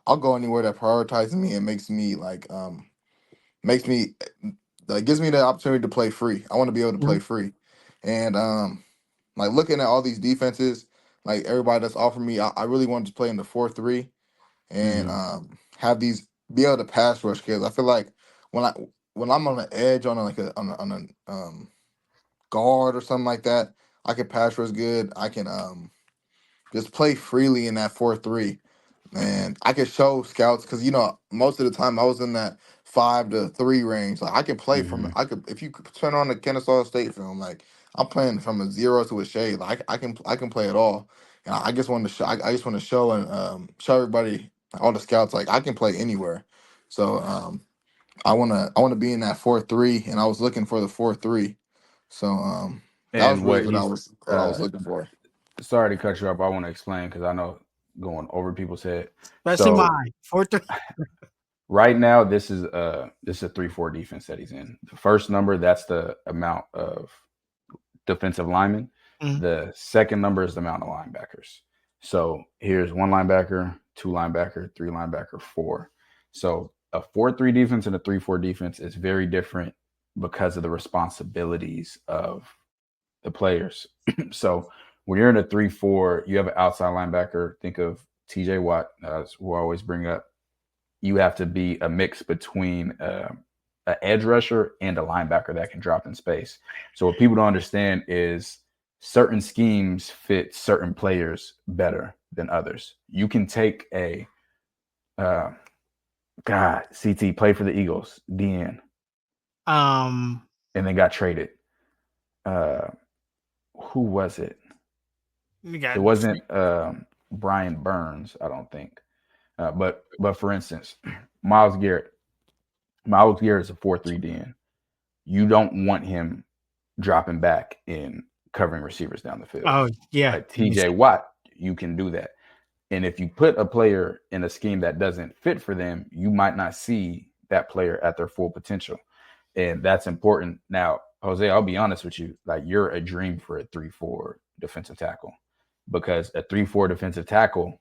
Speaker 4: I'll go anywhere that prioritizes me and makes me like gives me the opportunity to play free. I want to be able to play
Speaker 3: Mhm.
Speaker 4: free, and like looking at all these defenses, like everybody that's offered me, I really wanted to play in the 4-3 and
Speaker 1: Mm-hmm.
Speaker 4: have these be able to pass rush kids. I feel like when I when I'm on the edge on a guard or something like that, I can pass rush good. I can just play freely in that 4-3. And I could show scouts because most of the time I was in that 5-3 range. Like I can play from
Speaker 1: Mm-hmm.
Speaker 4: I could if you could turn on the Kennesaw State film, like I'm playing from a 0 to a shade. Like I can play it all. And I just want to show I just want to show and show everybody, all the scouts, like I can play anywhere. So I wanna be in that 4-3, and I was looking for the 4-3. So that was
Speaker 1: And
Speaker 4: really
Speaker 1: what
Speaker 4: what I
Speaker 1: he's
Speaker 4: was what I was looking for.
Speaker 1: sorry to cut you off. I want to explain because I know going over people's head.
Speaker 3: Especially
Speaker 1: So
Speaker 3: mine. 4-3.
Speaker 1: right now, this is a 3-4 defense that he's in. The first number, that's the amount of defensive linemen.
Speaker 3: Mhm.
Speaker 1: The second number is the amount of linebackers. So here's one linebacker, two linebacker, three linebacker, four. So a 4-3 defense and a 3-4 defense is very different because of the responsibilities of the players. So when you're in a 3-4, you have an outside linebacker. Think of TJ Watt, who I always bring up. You have to be a mix between an edge rusher and a linebacker that can drop in space. So what people don't understand is certain schemes fit certain players better than others. You can take a uh, God, CT played for the Eagles, DN,
Speaker 3: Um,
Speaker 1: and then got traded. Uh, who was it?
Speaker 3: we
Speaker 1: It
Speaker 3: got
Speaker 1: wasn't Brian Burns, I don't think. But for instance, Miles Garrett. Miles Garrett is a 4-3 DN. You don't want him dropping back in covering receivers down the field.
Speaker 3: Oh yeah.
Speaker 1: Like TJ Watt, you can do that. And if you put a player in a scheme that doesn't fit for them, you might not see that player at their full potential. And that's important. Now, Jose, I'll be honest with you. Like, you're a dream for a 3-4 defensive tackle, because a 3-4 defensive tackle,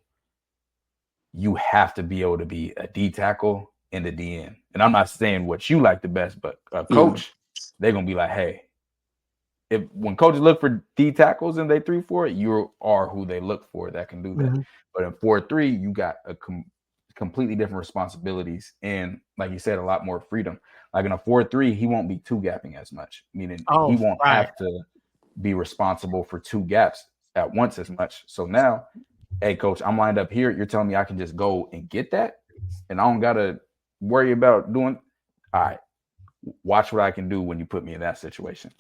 Speaker 1: you have to be able to be a D tackle and a DN. And I'm not saying what you like the best, but a coach, they're going to be like, hey, if when coaches look for D tackles and they 3-4, you are who they look for that can do that.
Speaker 3: Mm-hmm.
Speaker 1: But in 4-3, you got a completely different responsibilities and, like you said, a lot more freedom. Like in a 4-3, he won't be two gapping as much, meaning he won't have to be responsible for two gaps at once as much. So now, hey, coach, I'm lined up here. You're telling me I can just go and get that, and I don't gotta worry about doing. All right, watch what I can do when you put me in that situation.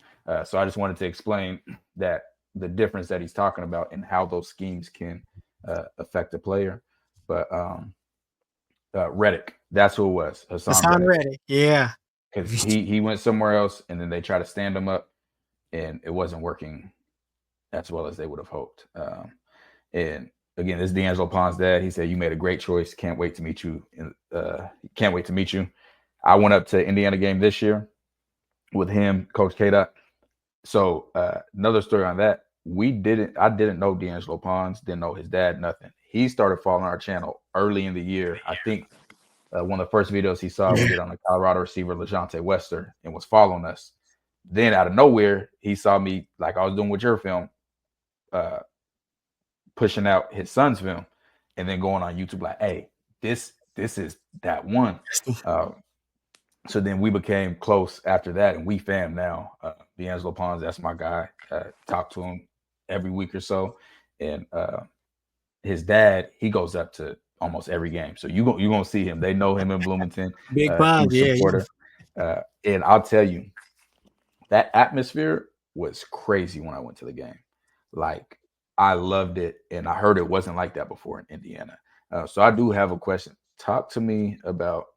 Speaker 1: So I just wanted to explain that the difference that he's talking about and how those schemes can affect the player. But Reddick, that's who it was.
Speaker 3: Hassan Reddick. Yeah.
Speaker 1: Because he went somewhere else, and then they tried to stand him up, and it wasn't working as well as they would have hoped. And again, this is D'Angelo Pond's dad. He said, "You made a great choice. Can't wait to meet you. Can't wait to meet you." I went up to Indiana game this year with him, Coach K-Dot. So another story on that. I didn't know D'Angelo Pons, didn't know his dad, nothing. He started following our channel early in the year. I think one of the first videos he saw, we did on the Colorado receiver, LeJontay Wester, and was following us. Then out of nowhere, he saw me, like I was doing with your film, pushing out his son's film, and then going on YouTube like, hey, this is that one. So then we became close after that, and we fam now. D'Angelo Pons, that's my guy. Talk to him every week or so. And his dad, he goes up to almost every game. So you're going to see him. They know him in Bloomington.
Speaker 3: Big Pons, yeah.
Speaker 1: Supporter. And I'll tell you, that atmosphere was crazy when I went to the game. Like, I loved it, and I heard it wasn't like that before in Indiana. So I do have a question. Talk to me about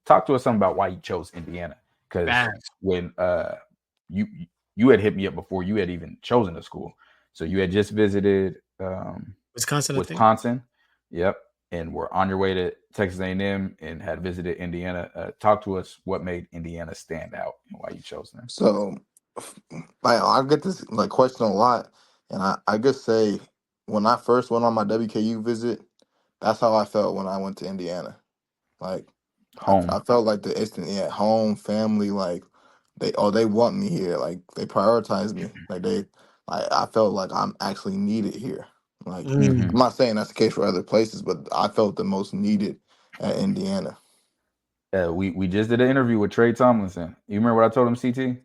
Speaker 1: talk to us something about why you chose Indiana. Because when you had hit me up before you had even chosen a school. So you had just visited Wisconsin. Yep. And we're on your way to Texas A&M and had visited Indiana. Talk to us what made Indiana stand out and why you chose them.
Speaker 4: So I get this question a lot, and I just say when I first went on my WKU visit, that's how I felt when I went to Indiana. Like
Speaker 1: home.
Speaker 4: I felt like the instant home, family, like they want me here, like they prioritize me, I felt like I'm actually needed here. Like I'm not saying that's the case for other places, but I felt the most needed at Indiana.
Speaker 1: We just did an interview with Trey Tomlinson. You remember what I told him, CT?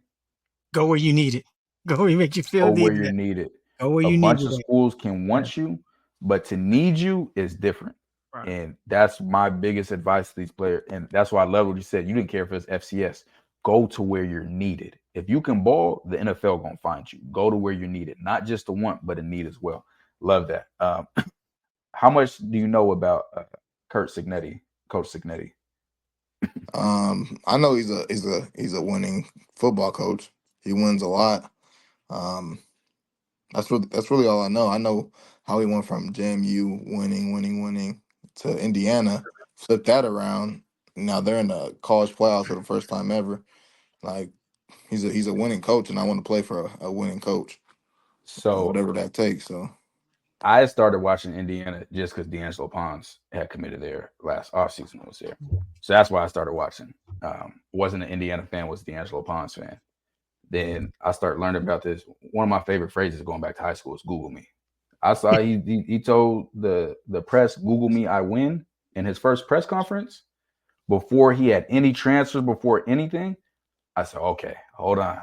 Speaker 3: Go where you need it. Go where you make you feel
Speaker 1: needed.
Speaker 3: Go
Speaker 1: where you're needed.
Speaker 3: Go where you
Speaker 1: need it. A bunch of
Speaker 3: it.
Speaker 1: schools can want you, but to need you is different. Right. And that's my biggest advice to these players. And that's why I love what you said. You didn't care if it's FCS. Go to where you're needed. If you can ball, the NFL going to find you. Go to where you're needed. Not just a want, but a need as well. Love that. How much do you know about Coach Cignetti?
Speaker 4: I know he's a winning football coach. He wins a lot. That's really all I know. I know how he went from JMU winning to Indiana, flipped that around. Now they're in the college playoffs for the first time ever. Like he's a winning coach, and I want to play for a winning coach. So whatever that takes. So
Speaker 1: I started watching Indiana just because D'Angelo Pons had committed there last offseason when I was there. So that's why I started watching. Wasn't an Indiana fan, was a D'Angelo Pons fan. Then I started learning about this. One of my favorite phrases going back to high school is Google me. I saw he told the press, Google me, I win, in his first press conference before he had any transfers, before anything. I said, okay, hold on.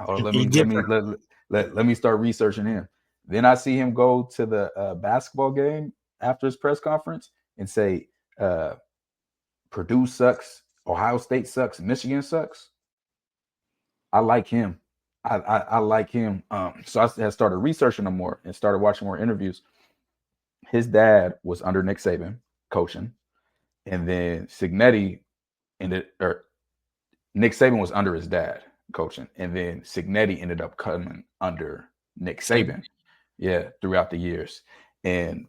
Speaker 1: Let me start researching him. Then I see him go to the basketball game after his press conference and say, Purdue sucks, Ohio State sucks, Michigan sucks. I like him. I like him. So I had started researching him more and started watching more interviews. His dad was under Nick Saban coaching, and then Nick Saban was under his dad coaching, and then Cignetti ended up coming under Nick Saban. Yeah, throughout the years. And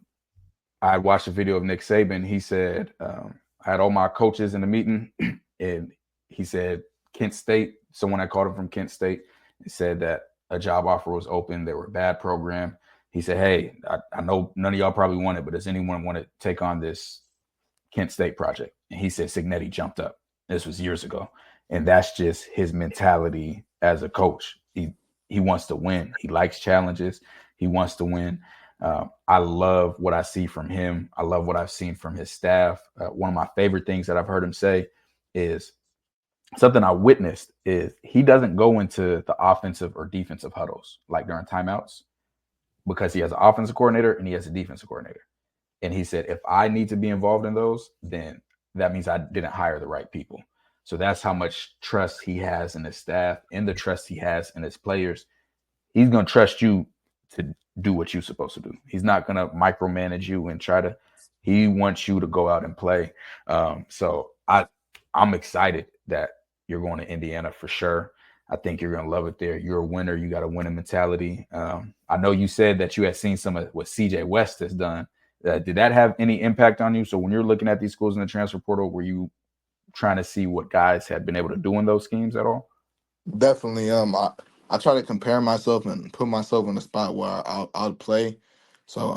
Speaker 1: I watched a video of Nick Saban. He said, I had all my coaches in the meeting, and he said, Kent State, someone that called him from Kent State, he said that a job offer was open. They were a bad program. He said, hey, I know none of y'all probably want it, but does anyone want to take on this Kent State project? And he said Signetti jumped up. This was years ago. And that's just his mentality as a coach. He wants to win. He likes challenges. He wants to win. I love what I see from him. I love what I've seen from his staff. One of my favorite things that I've heard him say is something I witnessed is he doesn't go into the offensive or defensive huddles like during timeouts because he has an offensive coordinator and he has a defensive coordinator. And he said, if I need to be involved in those, then that means I didn't hire the right people. So that's how much trust he has in his staff and the trust he has in his players. He's going to trust you to do what you're supposed to do. He's not going to micromanage you and he wants you to go out and play. So I'm excited that you're going to Indiana for sure. I think you're going to love it there. You're a winner. You got a winning mentality. I know you said that you had seen some of what CJ West has done. Did that have any impact on you? So when you're looking at these schools in the transfer portal, were you trying to see what guys had been able to do in those schemes at all?
Speaker 4: Definitely. I try to compare myself and put myself in a spot where I'll play. So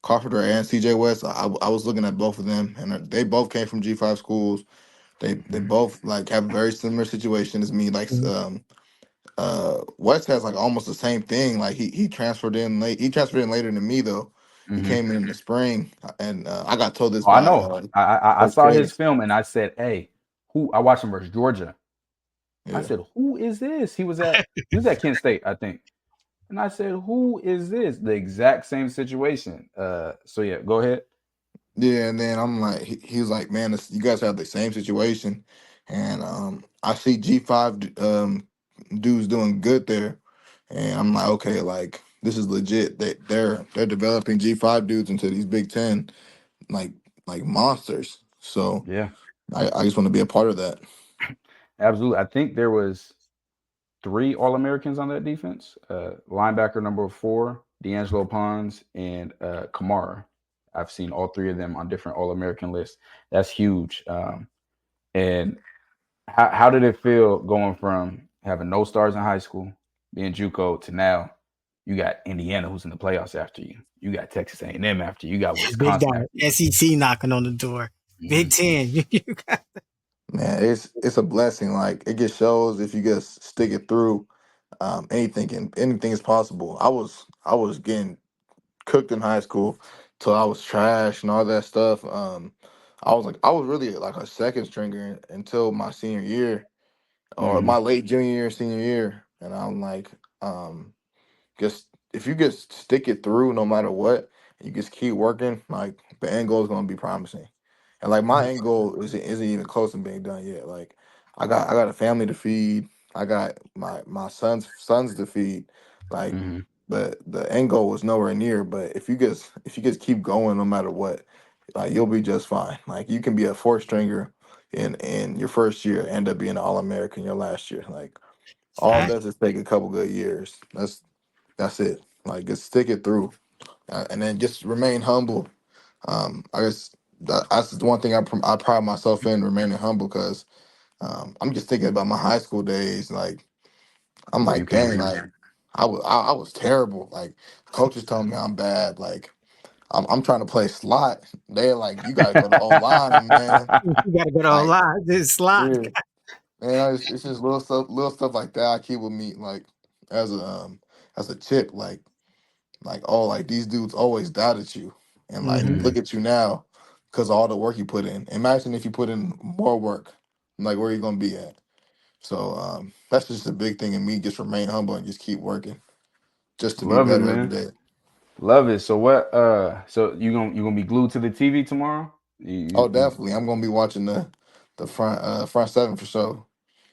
Speaker 4: Carpenter and CJ West. I was looking at both of them, and they both came from G5 schools. They both like have a very similar situation as me. Like
Speaker 3: Mhm.
Speaker 4: West has like almost the same thing. Like he transferred in late. He transferred in later than me though. He
Speaker 1: Mm-hmm.
Speaker 4: came in the spring, and I got told this
Speaker 1: Oh, I
Speaker 4: by
Speaker 1: know. I
Speaker 4: Coach
Speaker 1: saw his
Speaker 4: Chase.
Speaker 1: film and I said, "Hey, who?" I watched him versus Georgia. I
Speaker 4: Yeah.
Speaker 1: said, "Who is this?" He was at Kent State, I think. And I said, "Who is this?" The exact same situation. So yeah, go ahead.
Speaker 4: Yeah, and then I'm like, he was like, man, you guys have the same situation, and I see G5 dudes doing good there, and I'm like, okay, like this is legit. They're developing G5 dudes into these Big Ten like monsters. So
Speaker 1: Yeah,
Speaker 4: I just want to be a part of that.
Speaker 1: absolutely. I think there was 3 All-Americans on that defense. Linebacker number 4, D'Angelo Pons, and Kamara. I've seen all 3 of them on different All-American lists. That's huge. And how did it feel going from having no stars in high school, being JUCO, to now you got Indiana who's in the playoffs after you. You got Texas A&M after you. You got
Speaker 3: Big
Speaker 1: Wisconsin after
Speaker 3: guy,
Speaker 1: you.
Speaker 3: SEC knocking on the door. Big
Speaker 1: Mhm.
Speaker 3: Ten. You got
Speaker 4: Man, it's a blessing. Like it just shows if you just stick it through, anything is possible. I was getting cooked in high school till I was trash and all that stuff. I was really like a second stringer until my senior year or
Speaker 1: Mhm.
Speaker 4: my late junior year, senior year. And I'm like, just if you just stick it through no matter what, you just keep working, like the end goal is gonna be promising. And like my end goal isn't even close to being done yet. Like I got a family to feed. I got my sons to feed. Like
Speaker 1: Mhm.
Speaker 4: the end goal was nowhere near. But if you just keep going no matter what, like you'll be just fine. Like you can be a fourth stringer in your first year, end up being an All American your last year. Like all it
Speaker 3: fact.
Speaker 4: does is take a couple good years. That's it. Like just stick it through, and then just remain humble. I guess that's the one thing I pride myself in remaining humble because I'm just thinking about my high school days. Like I'm
Speaker 1: Oh, you
Speaker 4: like,
Speaker 1: can't
Speaker 4: dang,
Speaker 1: beat them.
Speaker 4: like I was terrible. Like coaches telling me I'm bad. Like I'm trying to play slot. They're like, you got to go to O line, man.
Speaker 3: You got to go to a
Speaker 4: Like
Speaker 3: lot. This slot.
Speaker 4: yeah, man. It's just little stuff like that I keep with me. Like as a chip, like oh like these dudes always doubted you and like
Speaker 3: Hmm.
Speaker 1: Mhm.
Speaker 4: look at you now because of all the work you put in. Imagine if you put in more work, like where you gonna be at. So that's just a big thing in me. Just remain humble and just keep working just to be
Speaker 1: Love it,
Speaker 4: better every
Speaker 1: man.
Speaker 4: day.
Speaker 1: Love it. So what? So you gonna be glued to the TV tomorrow?
Speaker 4: Oh,
Speaker 1: You
Speaker 4: definitely, I'm gonna be watching the front seven for sure.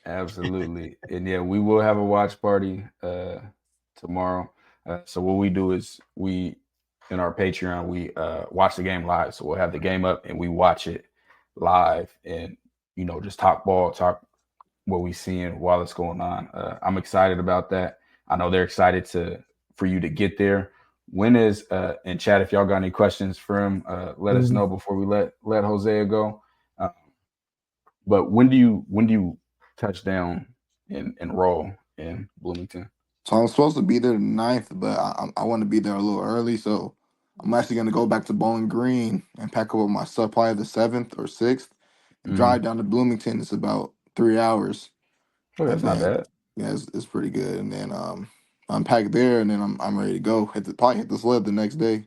Speaker 1: absolutely. And yeah, we will have a watch party tomorrow. So what we do is we in our Patreon we watch the game live. So we'll have the game up and we watch it live and just talk ball, talk what we seeing while it's going on. I'm excited about that. I know they're excited for you to get there. When is in chat, if y'all got any questions for him, let us know before we let Hosea go. Uh, but when do you touch down and roll in Bloomington?
Speaker 4: So I'm supposed to be there the 9th, but I want to be there a little early. So I'm actually gonna go back to Bowling Green and pack up my stuff probably the 7th or 6th and
Speaker 1: Mm-hmm.
Speaker 4: drive down to Bloomington. It's about 3 hours,
Speaker 1: Oh,
Speaker 4: and
Speaker 1: that's not
Speaker 4: then
Speaker 1: bad.
Speaker 4: yeah, it's pretty good. And then unpack there, and then I'm ready to go. Probably hit the sled the next day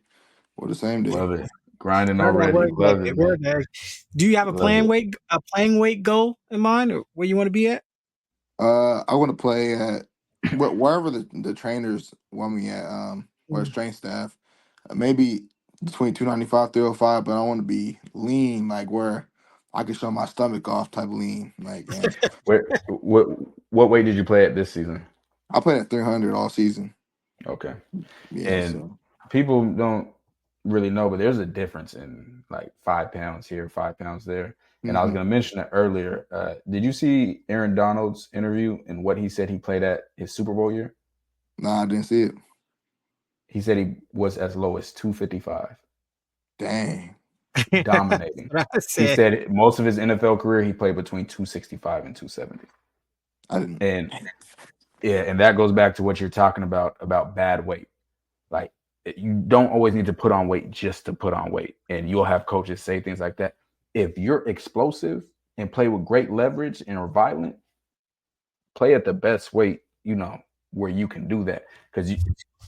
Speaker 4: or the same day.
Speaker 1: Love it. Grinding
Speaker 3: Heard that
Speaker 1: already.
Speaker 3: word, that
Speaker 1: Love it, man.
Speaker 3: word there. Do you have
Speaker 1: Love it.
Speaker 3: a playing weight goal in mind, or where you want to be at?
Speaker 4: I want to play at wherever the trainers want me at, or
Speaker 3: Mm.
Speaker 4: strength staff. Maybe between 295, 305, but I want to be lean, like where I can show my stomach off type of lean. Like, and
Speaker 1: What weight did you play at this season?
Speaker 4: I played at 300 all season.
Speaker 1: Okay.
Speaker 4: Yeah,
Speaker 1: And
Speaker 4: so
Speaker 1: people don't really know, but there's a difference in like 5 pounds here, 5 pounds there. And I was
Speaker 4: hmm
Speaker 1: going to mention it earlier. Did you see Aaron Donald's interview and what he said he played at his Super Bowl year?
Speaker 4: nah, I didn't see it.
Speaker 1: He said he was as low as 255,
Speaker 4: Dang,
Speaker 3: That's
Speaker 1: dominating.
Speaker 3: what I
Speaker 1: He
Speaker 3: said.
Speaker 1: said most of his NFL career he played between 265 and 270.
Speaker 4: I didn't.
Speaker 1: And yeah, and that goes back to what you're talking about bad weight. Like you don't always need to put on weight just to put on weight. And you'll have coaches say things like that. If you're explosive and play with great leverage and are violent, play at the best weight, where you can do that. Because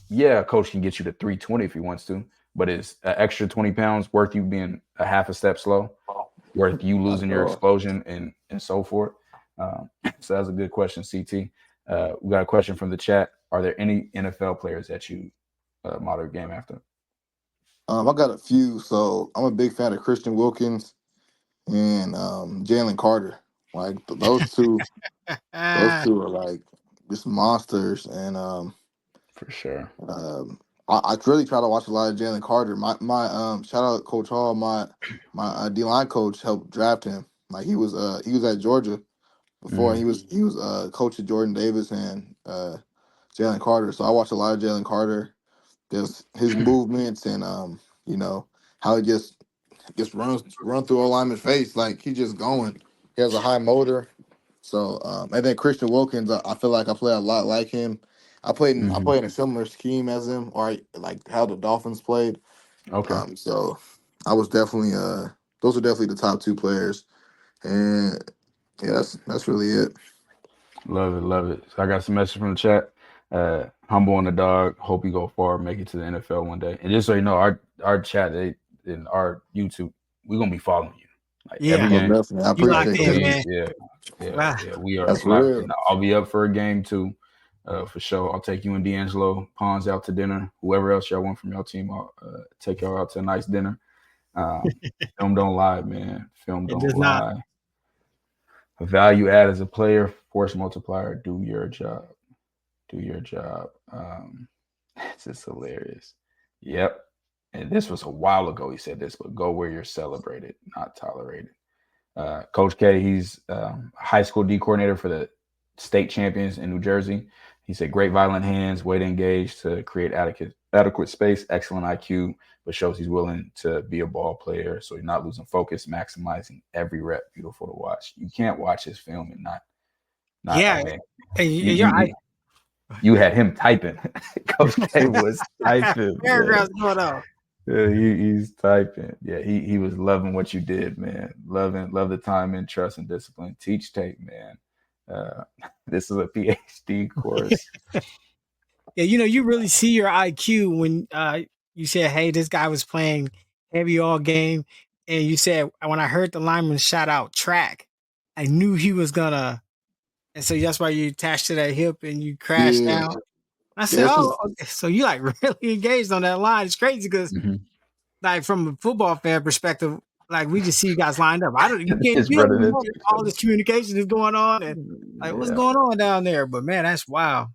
Speaker 1: yeah, a coach can get you to 320 if he wants to, but it's an extra 20 pounds worth you being a half a step slow, worth you
Speaker 4: Not
Speaker 1: losing
Speaker 4: at
Speaker 1: your
Speaker 4: all.
Speaker 1: explosion and so forth. So that's a good question, CT. We got a question from the chat. Are there any NFL players that you model your game after?
Speaker 4: I got a few. So I'm a big fan of Christian Wilkins and Jalen Carter. Like those
Speaker 3: Ah,
Speaker 4: two are like just monsters. And
Speaker 1: For sure.
Speaker 4: Um, I really try to watch a lot of Jalen Carter. My shout out Coach Hall. My D line coach helped draft him. Like he was at Georgia before.
Speaker 1: Mm-hmm.
Speaker 4: He was coach of Jordan Davis and Jalen Carter. So I watch a lot of Jalen Carter. Just his movements and how he just run through a lineman's face like he's just going. He has a high motor. So and then Christian Wilkins, I feel like I play a lot like him. I
Speaker 1: Mm-hmm.
Speaker 4: played in a similar scheme as him, or like how the Dolphins played.
Speaker 1: Okay.
Speaker 4: So I was definitely those are definitely the top two players, and yeah, that's really it.
Speaker 1: Love it, love it. So I got some message from the chat. Humble on the dog. Hope you go far, make it to the NFL one day. And just so you know, our chat in our YouTube, we're gonna be following you like every
Speaker 3: yeah,
Speaker 4: Most
Speaker 1: game.
Speaker 4: definitely, I
Speaker 3: you locked
Speaker 4: appreciate
Speaker 3: in,
Speaker 4: that.
Speaker 1: We
Speaker 3: man. Wow.
Speaker 1: yeah, we are
Speaker 4: That's
Speaker 1: locked in.
Speaker 4: real.
Speaker 1: I'll be up for a game too, for sure. I'll take you and D'Angelo Pons out to dinner. Whoever else y'all want from your team, I'll take y'all out to a nice dinner. Um, Film don't lie, man. Film
Speaker 3: It
Speaker 1: don't
Speaker 3: does not.
Speaker 1: lie. A value add as a player, force multiplier. Do your job. Do your job. It's just hilarious. Yep. And this was a while ago. He said this, but go where you're celebrated, not tolerated. Coach K, he's high school D coordinator for the state champions in New Jersey. He said, great violent hands, way to engage to create adequate space, excellent IQ, but shows he's willing to be a ball player. So he's not losing focus, maximizing every rep. Beautiful to watch. You can't watch his film and not
Speaker 3: Yeah,
Speaker 1: I mean,
Speaker 3: and
Speaker 1: you
Speaker 3: you're
Speaker 1: you you had him typing. Coach K was typing, man.
Speaker 3: paragraphs going on.
Speaker 1: Yeah, he's typing. Yeah, he was loving what you did, man. Love the time and trust and discipline. Teach tape, man. Uh, this is a PhD course.
Speaker 3: Yeah, you really see your IQ when you said, "Hey, this guy was playing heavy all game," and you said, "When I heard the lineman shout out track, I knew he was gonna." And so that's why you attached to that hip and you crashed
Speaker 4: Yeah,
Speaker 3: down. I
Speaker 4: yeah.
Speaker 3: said, "Oh, okay. So you like really engaged on that line." It's crazy because,
Speaker 1: Mhm.
Speaker 3: like, from a football fan perspective, like we just see you guys lined up.
Speaker 1: Just
Speaker 3: You don't
Speaker 1: running
Speaker 3: even
Speaker 1: into
Speaker 3: know
Speaker 1: each
Speaker 3: all
Speaker 1: other.
Speaker 3: this communication is going on and like what's
Speaker 1: Yeah.
Speaker 3: going on down there. But man, that's wow.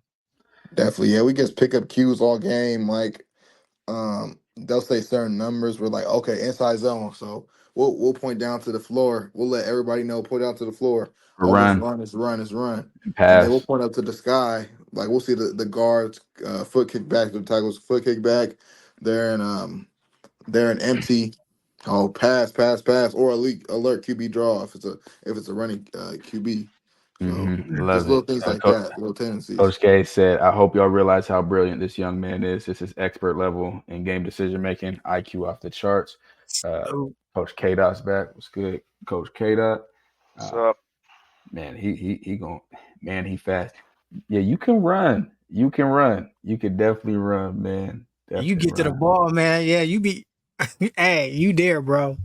Speaker 4: Definitely. Yeah, we just pick up cues all game. Like they'll say certain numbers. We're like, okay, inside zone. So we'll point down to the floor. We'll let everybody know, point down to the floor.
Speaker 1: For
Speaker 4: oh, it's
Speaker 1: run,
Speaker 4: run, it's run, it's run. And then we'll
Speaker 1: pass.
Speaker 4: point up to the sky. Like we'll see the guards foot kick back, the tackles foot kick back. They're in empty. Oh, pass, or alert QB draw if it's a running QB. So just
Speaker 1: Love
Speaker 4: little
Speaker 1: it.
Speaker 4: things like that, little tendencies.
Speaker 1: Coach K said, "I hope y'all realize how brilliant this young man is. This is expert level in game decision making, IQ off the charts." Uh,
Speaker 3: So
Speaker 1: Coach K Dot's back. What's good, Coach K Dot? Uh,
Speaker 5: So
Speaker 1: man, he going man, he fast. Yeah, you can run. You can run. You can definitely run, man.
Speaker 3: you
Speaker 1: Definitely
Speaker 3: get to the
Speaker 1: run.
Speaker 3: ball, man. Yeah, you be hey, you there, bro.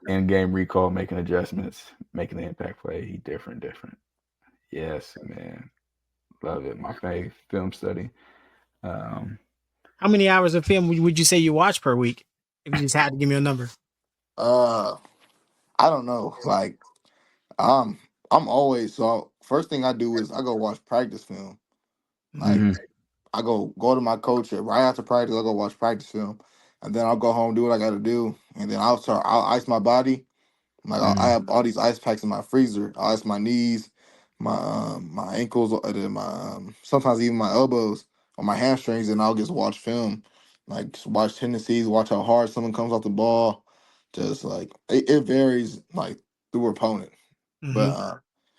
Speaker 1: In game recall, making adjustments, making the impact play. He different. Yes, man. Love it. My favorite film study. Um,
Speaker 3: How many hours of film would you say you watch per week? If you just had to give me a number.
Speaker 4: Uh, I don't know. Like I'm I'm always so first thing I do is I go watch practice film. Like
Speaker 1: mhm,
Speaker 4: I go to my coach right after practice. I go watch practice film, and then I'll go home do what I got to do, and then I'll ice my body. Like I
Speaker 1: mhm.
Speaker 4: have all these ice packs in my freezer. I ice my knees, my ankles, then my sometimes even my elbows or my hamstrings, and I'll just watch film, like just watch tendencies, watch how hard someone comes off the ball. Just like it varies like through opponent, but
Speaker 3: Mm-hmm.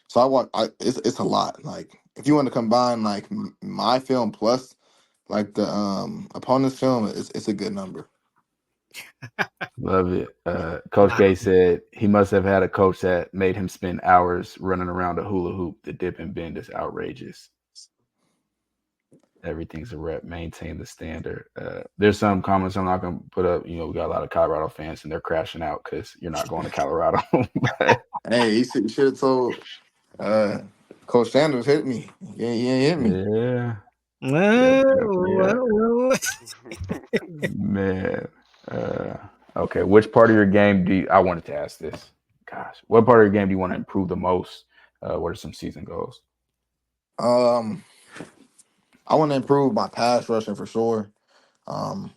Speaker 4: so I watch. It's a lot. Like if you want to combine like my film plus like the opponent's film, it's a good number.
Speaker 1: Love it. Coach K said he must have had a coach that made him spend hours running around a hula hoop. The dip and bend is outrageous. Everything's a rep. Maintain the standard. There's some comments I'm not gonna put up. You know, we got a lot of Colorado fans and they're crashing out because you're not going to Colorado. But
Speaker 4: Hey, he should have told uh, Coach Sanders hit me. He ain't hit me.
Speaker 1: yeah, yep,
Speaker 3: Well,
Speaker 1: yep, yeah,
Speaker 3: well,
Speaker 1: man. Uh, okay, which part of your game do you, I wanted to ask this? Gosh, what part of your game do you want to improve the most? What are some season goals?
Speaker 4: Um, I want to improve my pass rushing for sure. Um,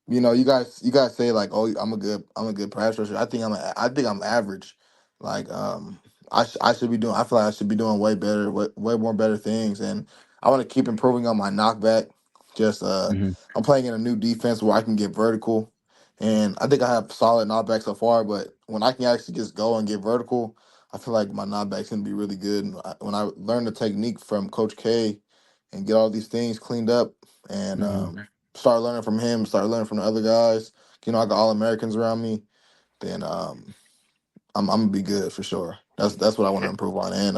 Speaker 4: you guys say like, oh, I'm a good pass rusher. I think I'm average. Like, I should be doing. I feel like I should be doing way better, way more better things, and I want to keep improving on my knockback. Just
Speaker 1: Hmm.
Speaker 4: I'm playing in a new defense where I can get vertical, and I think I have solid knockback so far. But when I can actually just go and get vertical, I feel like my knockback's gonna be really good. And when I learn the technique from Coach K, and get all these things cleaned up, and
Speaker 1: Hmm.
Speaker 4: start learning from him, start learning from the other guys. I got all Americans around me. Then I'm gonna be good for sure. That's what I want to improve on. And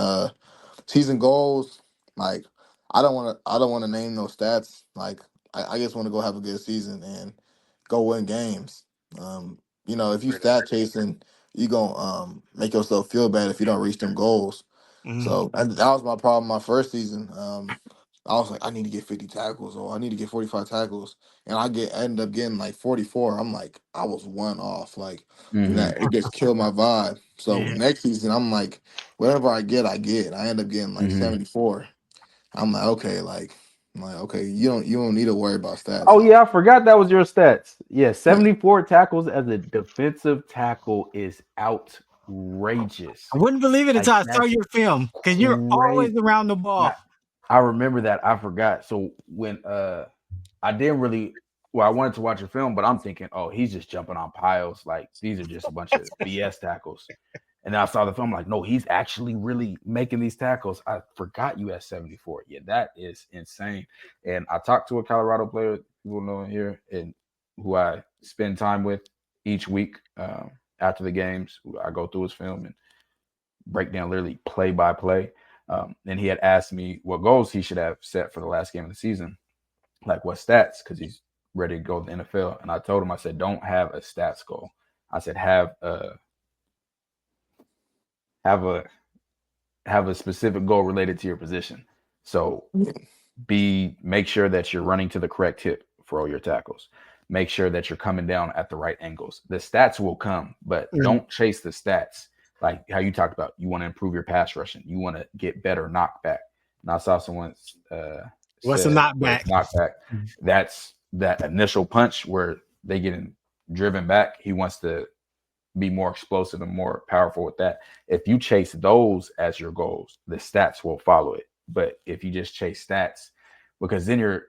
Speaker 4: season goals, like I don't want to name no stats. Like I just want to go have a good season and go win games. If you
Speaker 5: Great answer.
Speaker 4: stat chasing, you gonna make yourself feel bad if you don't reach them goals.
Speaker 3: mm,
Speaker 4: So that was my problem my first season. I was like, I need to get 50 tackles or I need to get 45 tackles. And end up getting like 44. I'm like, I was one off. Like, and
Speaker 1: Hmm.
Speaker 4: that it just killed my vibe. So
Speaker 3: yeah.
Speaker 4: next season, I'm like, whatever I get, I get. I end up getting like
Speaker 1: Hmm.
Speaker 4: 74. I'm like, okay, okay, you don't need to worry about stats.
Speaker 1: Oh
Speaker 4: Like,
Speaker 1: yeah, I forgot that was your stats. Yeah, 74 tackles as a defensive tackle is outrageous.
Speaker 3: I wouldn't believe it
Speaker 1: Like
Speaker 3: until I saw
Speaker 1: that's
Speaker 3: your film because you're always
Speaker 1: crazy.
Speaker 3: around the ball.
Speaker 1: I remember that. I forgot. So when I didn't really I wanted to watch a film, but I'm thinking, oh, he's just jumping on piles. Like these are just a bunch of BS tackles. And then I saw the film, like, no, he's actually really making these tackles. I forgot you at 74. Yeah, that is insane. And I talked to a Colorado player, people know in here, and who I spend time with each week after the games. I go through his film and break down literally play by play. And he had asked me what goals he should have set for the last game of the season, like what stats, because he's ready to go to the NFL. And I told him, I said, don't have a stats goal. I said, have a have a specific goal related to your position. So make sure that you're running to the correct hip for all your tackles. Make sure that you're coming down at the right angles. The stats will come, but
Speaker 3: Mm.
Speaker 1: don't chase the stats. Like how you talked about, you want to improve your pass rushing. You want to get better knockback. And I saw someone
Speaker 3: What's a
Speaker 1: said with
Speaker 3: knockback?
Speaker 1: knockback, that's that initial punch where they get driven back. He wants to be more explosive and more powerful with that. If you chase those as your goals, the stats will follow it. But if you just chase stats, because then you're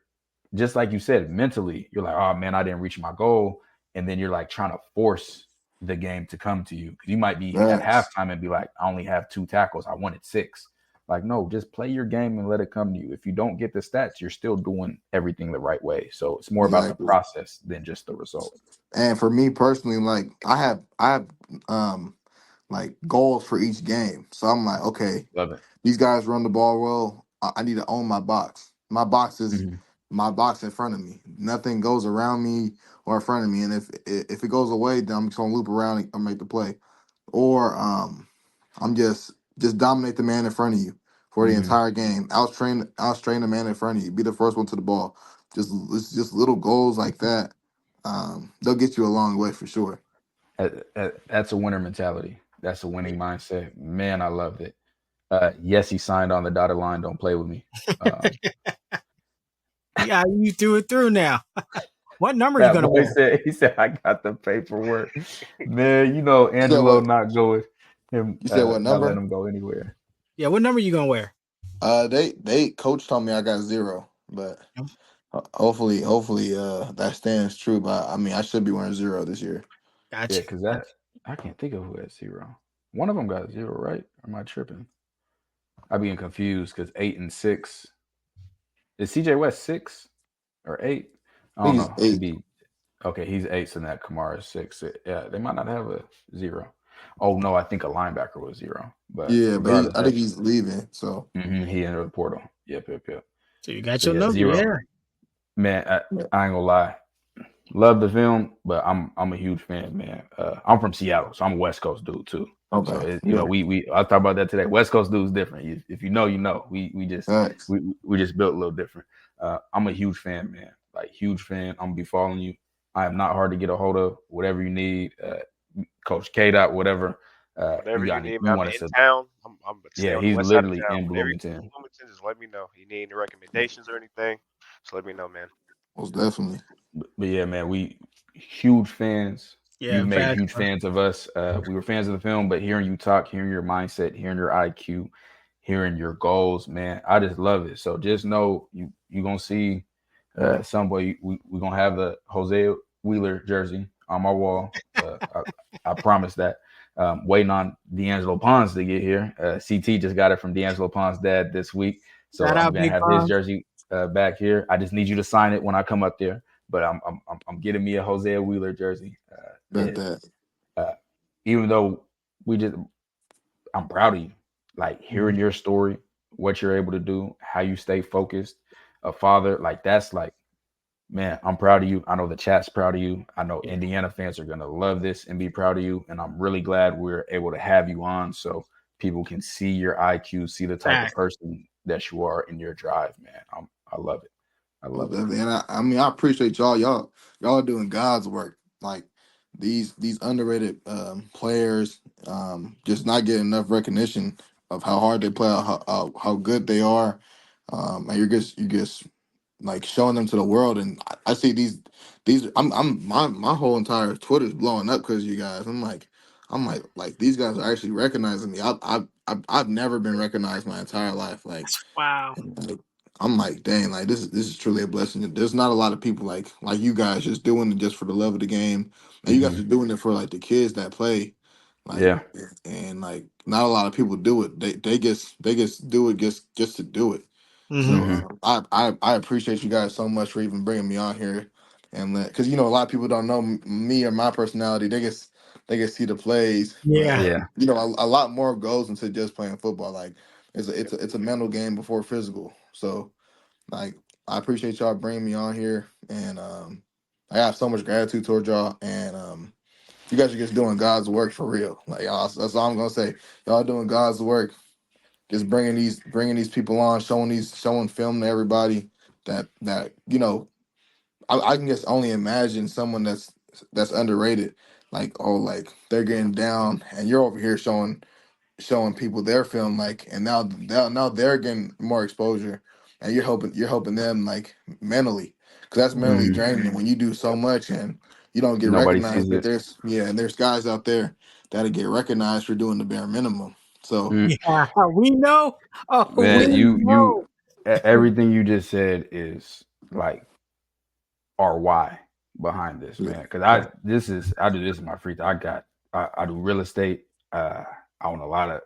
Speaker 1: just like you said, mentally, you're like, oh man, I didn't reach my goal. And then you're like trying to force the game to come to you. Because you might be at
Speaker 4: Facts.
Speaker 1: halftime and be like, I only have 2 tackles. I wanted 6. Like, no, just play your game and let it come to you. If you don't get the stats, you're still doing everything the right way. So it's more about the
Speaker 4: Exactly.
Speaker 1: process than just the result.
Speaker 4: And for me personally, like I have um like goals for each game. So I'm like, okay,
Speaker 1: Love it.
Speaker 4: these guys run the ball well. I need to own my box. My box is
Speaker 1: Mhm.
Speaker 4: my box in front of me. Nothing goes around me or in front of me. And if it goes away, then I'm just gonna loop around and make the play. Or I'm just dominate the man in front of you for the
Speaker 1: Mhm.
Speaker 4: entire game. Outstrain the man in front of you. Be the first one to the ball. It's just little goals like that. They'll get you a long way for sure.
Speaker 1: That's a winner mentality. That's a winning mindset. Man, I loved it. Yes, he signed on the dotted line. Don't play with me. Um,
Speaker 3: Yeah, you threw it through now. What number are you
Speaker 1: that
Speaker 3: gonna
Speaker 1: boy
Speaker 3: wear?
Speaker 1: said, he said, I got the paperwork. Man, you know,
Speaker 4: You said
Speaker 1: Angelo
Speaker 4: what?
Speaker 1: not going him,
Speaker 4: You said what
Speaker 1: not letting
Speaker 4: number?
Speaker 1: him go anywhere.
Speaker 3: Yeah, what number are you gonna wear?
Speaker 4: They coach told me I got 0, but hopefully that stands true. But I mean, I should be wearing 0 this year.
Speaker 1: Yeah,
Speaker 3: Gotcha.
Speaker 1: because that, I can't think of who has 0. One of them got 0, right? Or am I tripping? I'm being confused because 8 and 6. Is CJ West 6 or 8? I
Speaker 4: I
Speaker 1: don't
Speaker 4: think he's
Speaker 1: know. It'd
Speaker 4: 8.
Speaker 1: be okay. He's 8, so that Kamara is 6. Yeah, they might not have a 0. Oh no, I think a linebacker was 0. But
Speaker 4: Yeah, but
Speaker 1: regardless,
Speaker 4: I
Speaker 1: that
Speaker 4: think he's leaving. So
Speaker 1: he entered the portal. Yep.
Speaker 3: So you got
Speaker 1: So
Speaker 3: your
Speaker 1: yeah,
Speaker 3: number,
Speaker 1: 0.
Speaker 3: yeah.
Speaker 1: Man,
Speaker 4: yeah.
Speaker 1: I ain't gonna lie. Love the film, but I'm a huge fan, man. I'm from Seattle, so I'm a West Coast dude too. So
Speaker 4: Okay. Yeah.
Speaker 1: we I talked about that today. West Coast dude's different. If you know, you know. We just
Speaker 4: Thanks.
Speaker 1: we just built a little different. I'm a huge fan, man. Like huge fan. I'm gonna be following you. I am not hard to get a hold of. Whatever you need, Coach K. Dot, whatever.
Speaker 5: Whatever you need,
Speaker 1: You
Speaker 5: man. I'm
Speaker 1: want us
Speaker 5: in
Speaker 1: to?
Speaker 5: town. I'm stay
Speaker 1: Yeah,
Speaker 5: on the
Speaker 1: he's
Speaker 5: west side of
Speaker 1: literally
Speaker 5: town.
Speaker 1: in
Speaker 5: Whenever you get
Speaker 1: Bloomington.
Speaker 5: to Bloomington, just let me know. You need any recommendations or anything? Just let me know, man.
Speaker 4: Most definitely.
Speaker 1: But yeah, man, we huge fans.
Speaker 3: Yeah,
Speaker 1: You've made
Speaker 3: facts,
Speaker 1: huge
Speaker 3: bro.
Speaker 1: fans of us. We were fans of the film, but hearing you talk, hearing your mindset, hearing your IQ, hearing your goals, man, I just love it. So just know you gonna see some boy. We gonna have the Hosea Wheeler jersey on my wall. I promise that. Waiting on D'Angelo Pons to get here. CT just got it from D'Angelo Pons' dad this week, so
Speaker 3: Shout
Speaker 1: I'm
Speaker 3: out
Speaker 1: gonna
Speaker 3: Big
Speaker 1: have his
Speaker 3: Pond.
Speaker 1: jersey back here. I just need you to sign it when I come up there. But I'm getting me a Hosea Wheeler jersey.
Speaker 4: Bet
Speaker 1: And
Speaker 4: that.
Speaker 1: uh, even though we just, I'm proud of you. Like hearing
Speaker 3: Mhm.
Speaker 1: your story, what you're able to do, how you stay focused, a father, like that's like, man, I'm proud of you. I know the chat's proud of you. I know
Speaker 3: Yeah,
Speaker 1: Indiana fans are gonna love this and be proud of you. And I'm really glad we're able to have you on so people can see your IQ, see the type of
Speaker 3: facts.
Speaker 1: person that you are in your drive, man. I love it. I
Speaker 4: Most
Speaker 1: love it.
Speaker 4: definitely. And I mean, I appreciate y'all. Y'all are doing God's work. Like these underrated players, just not getting enough recognition of how hard they play, how good they are. And you're just like showing them to the world. And I see these. My whole entire Twitter's blowing up because you guys. I'm like these guys are actually recognizing me. I've never been recognized my entire life.
Speaker 3: Wow.
Speaker 4: Like, I'm like, dang, like this is truly a blessing. There's not a lot of people like you guys just doing it just for the love of the game, and you guys
Speaker 1: Hmm.
Speaker 4: are doing it for like the kids that play, like,
Speaker 1: Yeah.
Speaker 4: and like not a lot of people do it. They just do it just to do it.
Speaker 3: Hmm.
Speaker 4: So
Speaker 1: Hmm.
Speaker 4: I appreciate you guys so much for even bringing me on here, and because a lot of people don't know me or my personality. They get see the plays, but
Speaker 3: Yeah.
Speaker 1: Yeah.
Speaker 4: a lot more goes into just playing football. Like it's a mental game before physical. So like I appreciate y'all bringing me on here, and I have so much gratitude towards y'all, and you guys are just doing God's work for real. Like that's all I'm gonna say. Y'all doing God's work, just bringing these people on, showing film to everybody that I can just only imagine someone that's underrated. Like oh like they're getting down, and you're over here showing people their film and now they're getting more exposure, and you're helping them like mentally, because that's mentally
Speaker 1: Hmm.
Speaker 4: draining when you do so much, and you don't get
Speaker 1: Nobody
Speaker 4: recognized,
Speaker 1: sees
Speaker 4: but
Speaker 1: it.
Speaker 4: there's guys out there that'll get recognized for doing the bare minimum. So
Speaker 1: Mm.
Speaker 3: Yeah, we know. Oh, we
Speaker 1: Man,
Speaker 3: know.
Speaker 1: everything you just said is like our why behind this,
Speaker 4: yeah,
Speaker 1: man. Because I do this in my free time. I do real estate. I own a lot of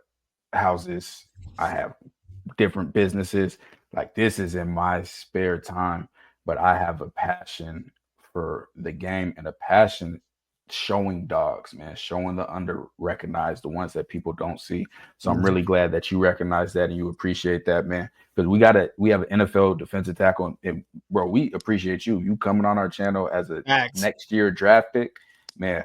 Speaker 1: houses. I have different businesses. Like this is in my spare time, but I have a passion for the game and a passion showing dogs, man, showing the under recognized, the ones that people don't see. So I'm really glad that you recognize that and you appreciate that, man. Because we have an NFL defensive tackle, and bro, we appreciate you coming on our channel as a
Speaker 3: Facts.
Speaker 1: next year draft pick, man.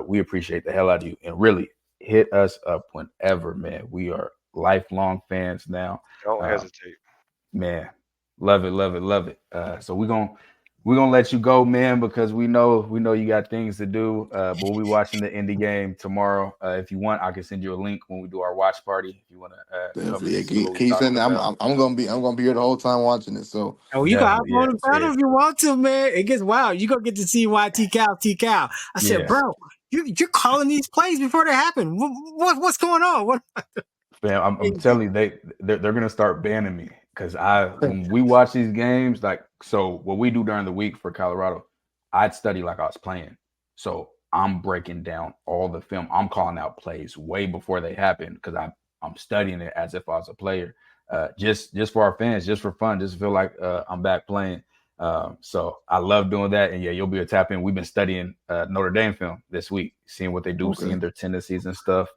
Speaker 1: We appreciate the hell out of you, and really hit us up whenever, man. We are lifelong fans now.
Speaker 5: Don't hesitate.
Speaker 1: Man, love it, love it, love it. So we're gonna let you go, man, because we know you got things to do. But we'll be watching the indie game tomorrow. If you want, I can send you a link when we do our watch party. If you want to come
Speaker 4: definitely.
Speaker 1: and
Speaker 4: Yeah,
Speaker 1: see what we're
Speaker 4: can you send
Speaker 1: talking
Speaker 4: that?
Speaker 1: about.
Speaker 4: I'm gonna be here the whole time watching it. So
Speaker 3: Oh, you can hop
Speaker 1: Definitely,
Speaker 3: on
Speaker 1: yeah.
Speaker 3: the battle if you want to, man. It gets wild. You gonna get to see why T Cal. I said,
Speaker 1: Yeah.
Speaker 3: bro, you're calling these plays before they happen. What's going on? What?
Speaker 1: Fam, I'm telling you, they're gonna start banning me because when we watch these games, like so what we do during the week for Colorado, I'd study like I was playing. So I'm breaking down all the film. I'm calling out plays way before they happen because I'm studying it as if I was a player. Just for our fans, just for fun, just to feel like I'm back playing. So I love doing that. And yeah, you'll be a tap in. We've been studying Notre Dame film this week, seeing what they do,
Speaker 4: Okay.
Speaker 1: seeing their tendencies and stuff.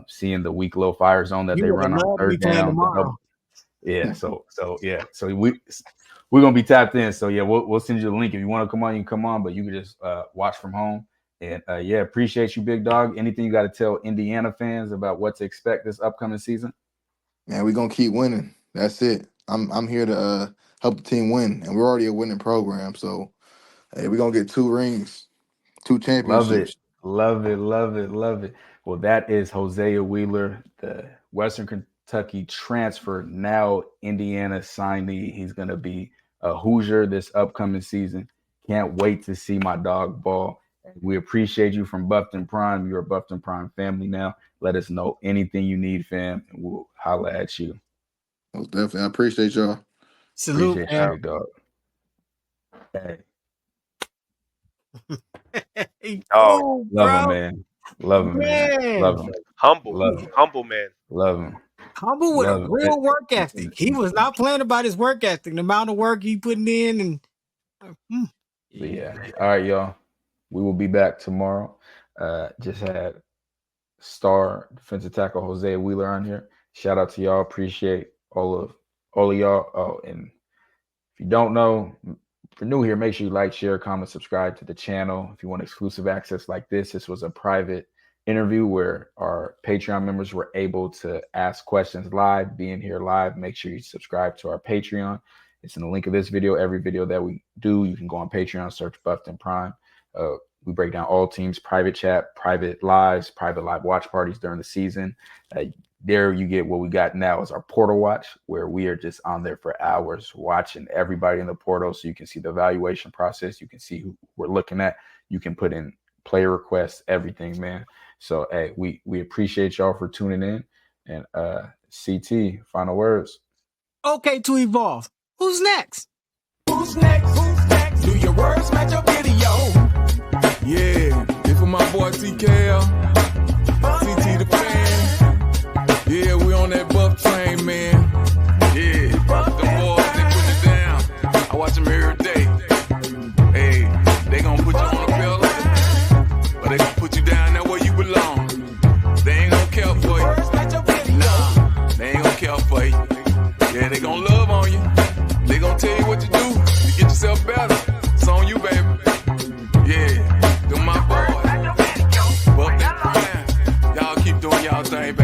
Speaker 1: Seeing the weak low fire zone that
Speaker 3: You
Speaker 1: they
Speaker 3: would
Speaker 1: run
Speaker 3: have
Speaker 1: on
Speaker 3: loved me
Speaker 1: third
Speaker 3: playing
Speaker 1: down.
Speaker 3: tomorrow.
Speaker 1: Yeah, so we're gonna be tapped in. So yeah, we'll send you the link if you want to come on. You can come on, but you can just watch from home. And yeah, appreciate you, big dog. Anything you got to tell Indiana fans about what to expect this upcoming season?
Speaker 4: man, we're gonna keep winning. That's it. I'm here to help the team win, and we're already a winning program. So hey, we're gonna get 2 rings, 2
Speaker 1: Love it.
Speaker 4: championships.
Speaker 1: Love it. Love it. Love it. Well, that is Hosea Wheeler, the Western Kentucky transfer, now Indiana signee. He's going to be a Hoosier this upcoming season. Can't wait to see my dog ball. We appreciate you from Buffton Prime. You're a Buffton Prime family now. Let us know anything you need, fam, and we'll holla at you.
Speaker 4: Most definitely. I appreciate y'all.
Speaker 3: Salute,
Speaker 1: Appreciate you, big dog. Hey.
Speaker 3: Oh,
Speaker 1: Love
Speaker 3: bro.
Speaker 1: him, man. Love him, man. Love him.
Speaker 5: Humble,
Speaker 1: Love him.
Speaker 5: humble man.
Speaker 1: Love him.
Speaker 3: Humble with
Speaker 1: Love
Speaker 3: a
Speaker 1: him.
Speaker 3: real work ethic. He was not playing about his work ethic, the amount of work he putting in, and
Speaker 1: But yeah. All right, y'all. We will be back tomorrow. Just had star defensive tackle Hosea Wheeler on here. Shout out to y'all. Appreciate all of y'all. Oh, and if you don't know, if you're new here, make sure you like, share, comment, subscribe to the channel. If you want exclusive access like this was a private interview where our Patreon members were able to ask questions live, being here live. Make sure you subscribe to our Patreon. It's in the link of this video. Every video that we do, you can go on Patreon, search Buffton Prime. We break down all teams, private chat, private live watch parties during the season. There you get what we got now is our portal watch, where we are just on there for hours watching everybody in the portal, so you can see the evaluation process. You can see who we're looking at. You can put in player requests, everything, man. So hey, we appreciate y'all for tuning in. And CT, final words.
Speaker 3: okay to evolve. Who's next?
Speaker 2: Who's next? Who's next? Do your words match your video?
Speaker 6: Yeah, this for my boy TKL, CT the fan. Yeah, we on that buff train, man. Yeah, the boys, they put it down. I watch them every day. Hey, they gon' put you on a pillow, or they gon' put you down there where you belong. They ain't gon' care for you. Nah, they ain't gon' care for you. Yeah, they gon' love on you. They gon' tell you what to do to get yourself better. It's on you, baby. Yeah, them my boys. Buff that prime. Y'all keep doing y'all thing, baby.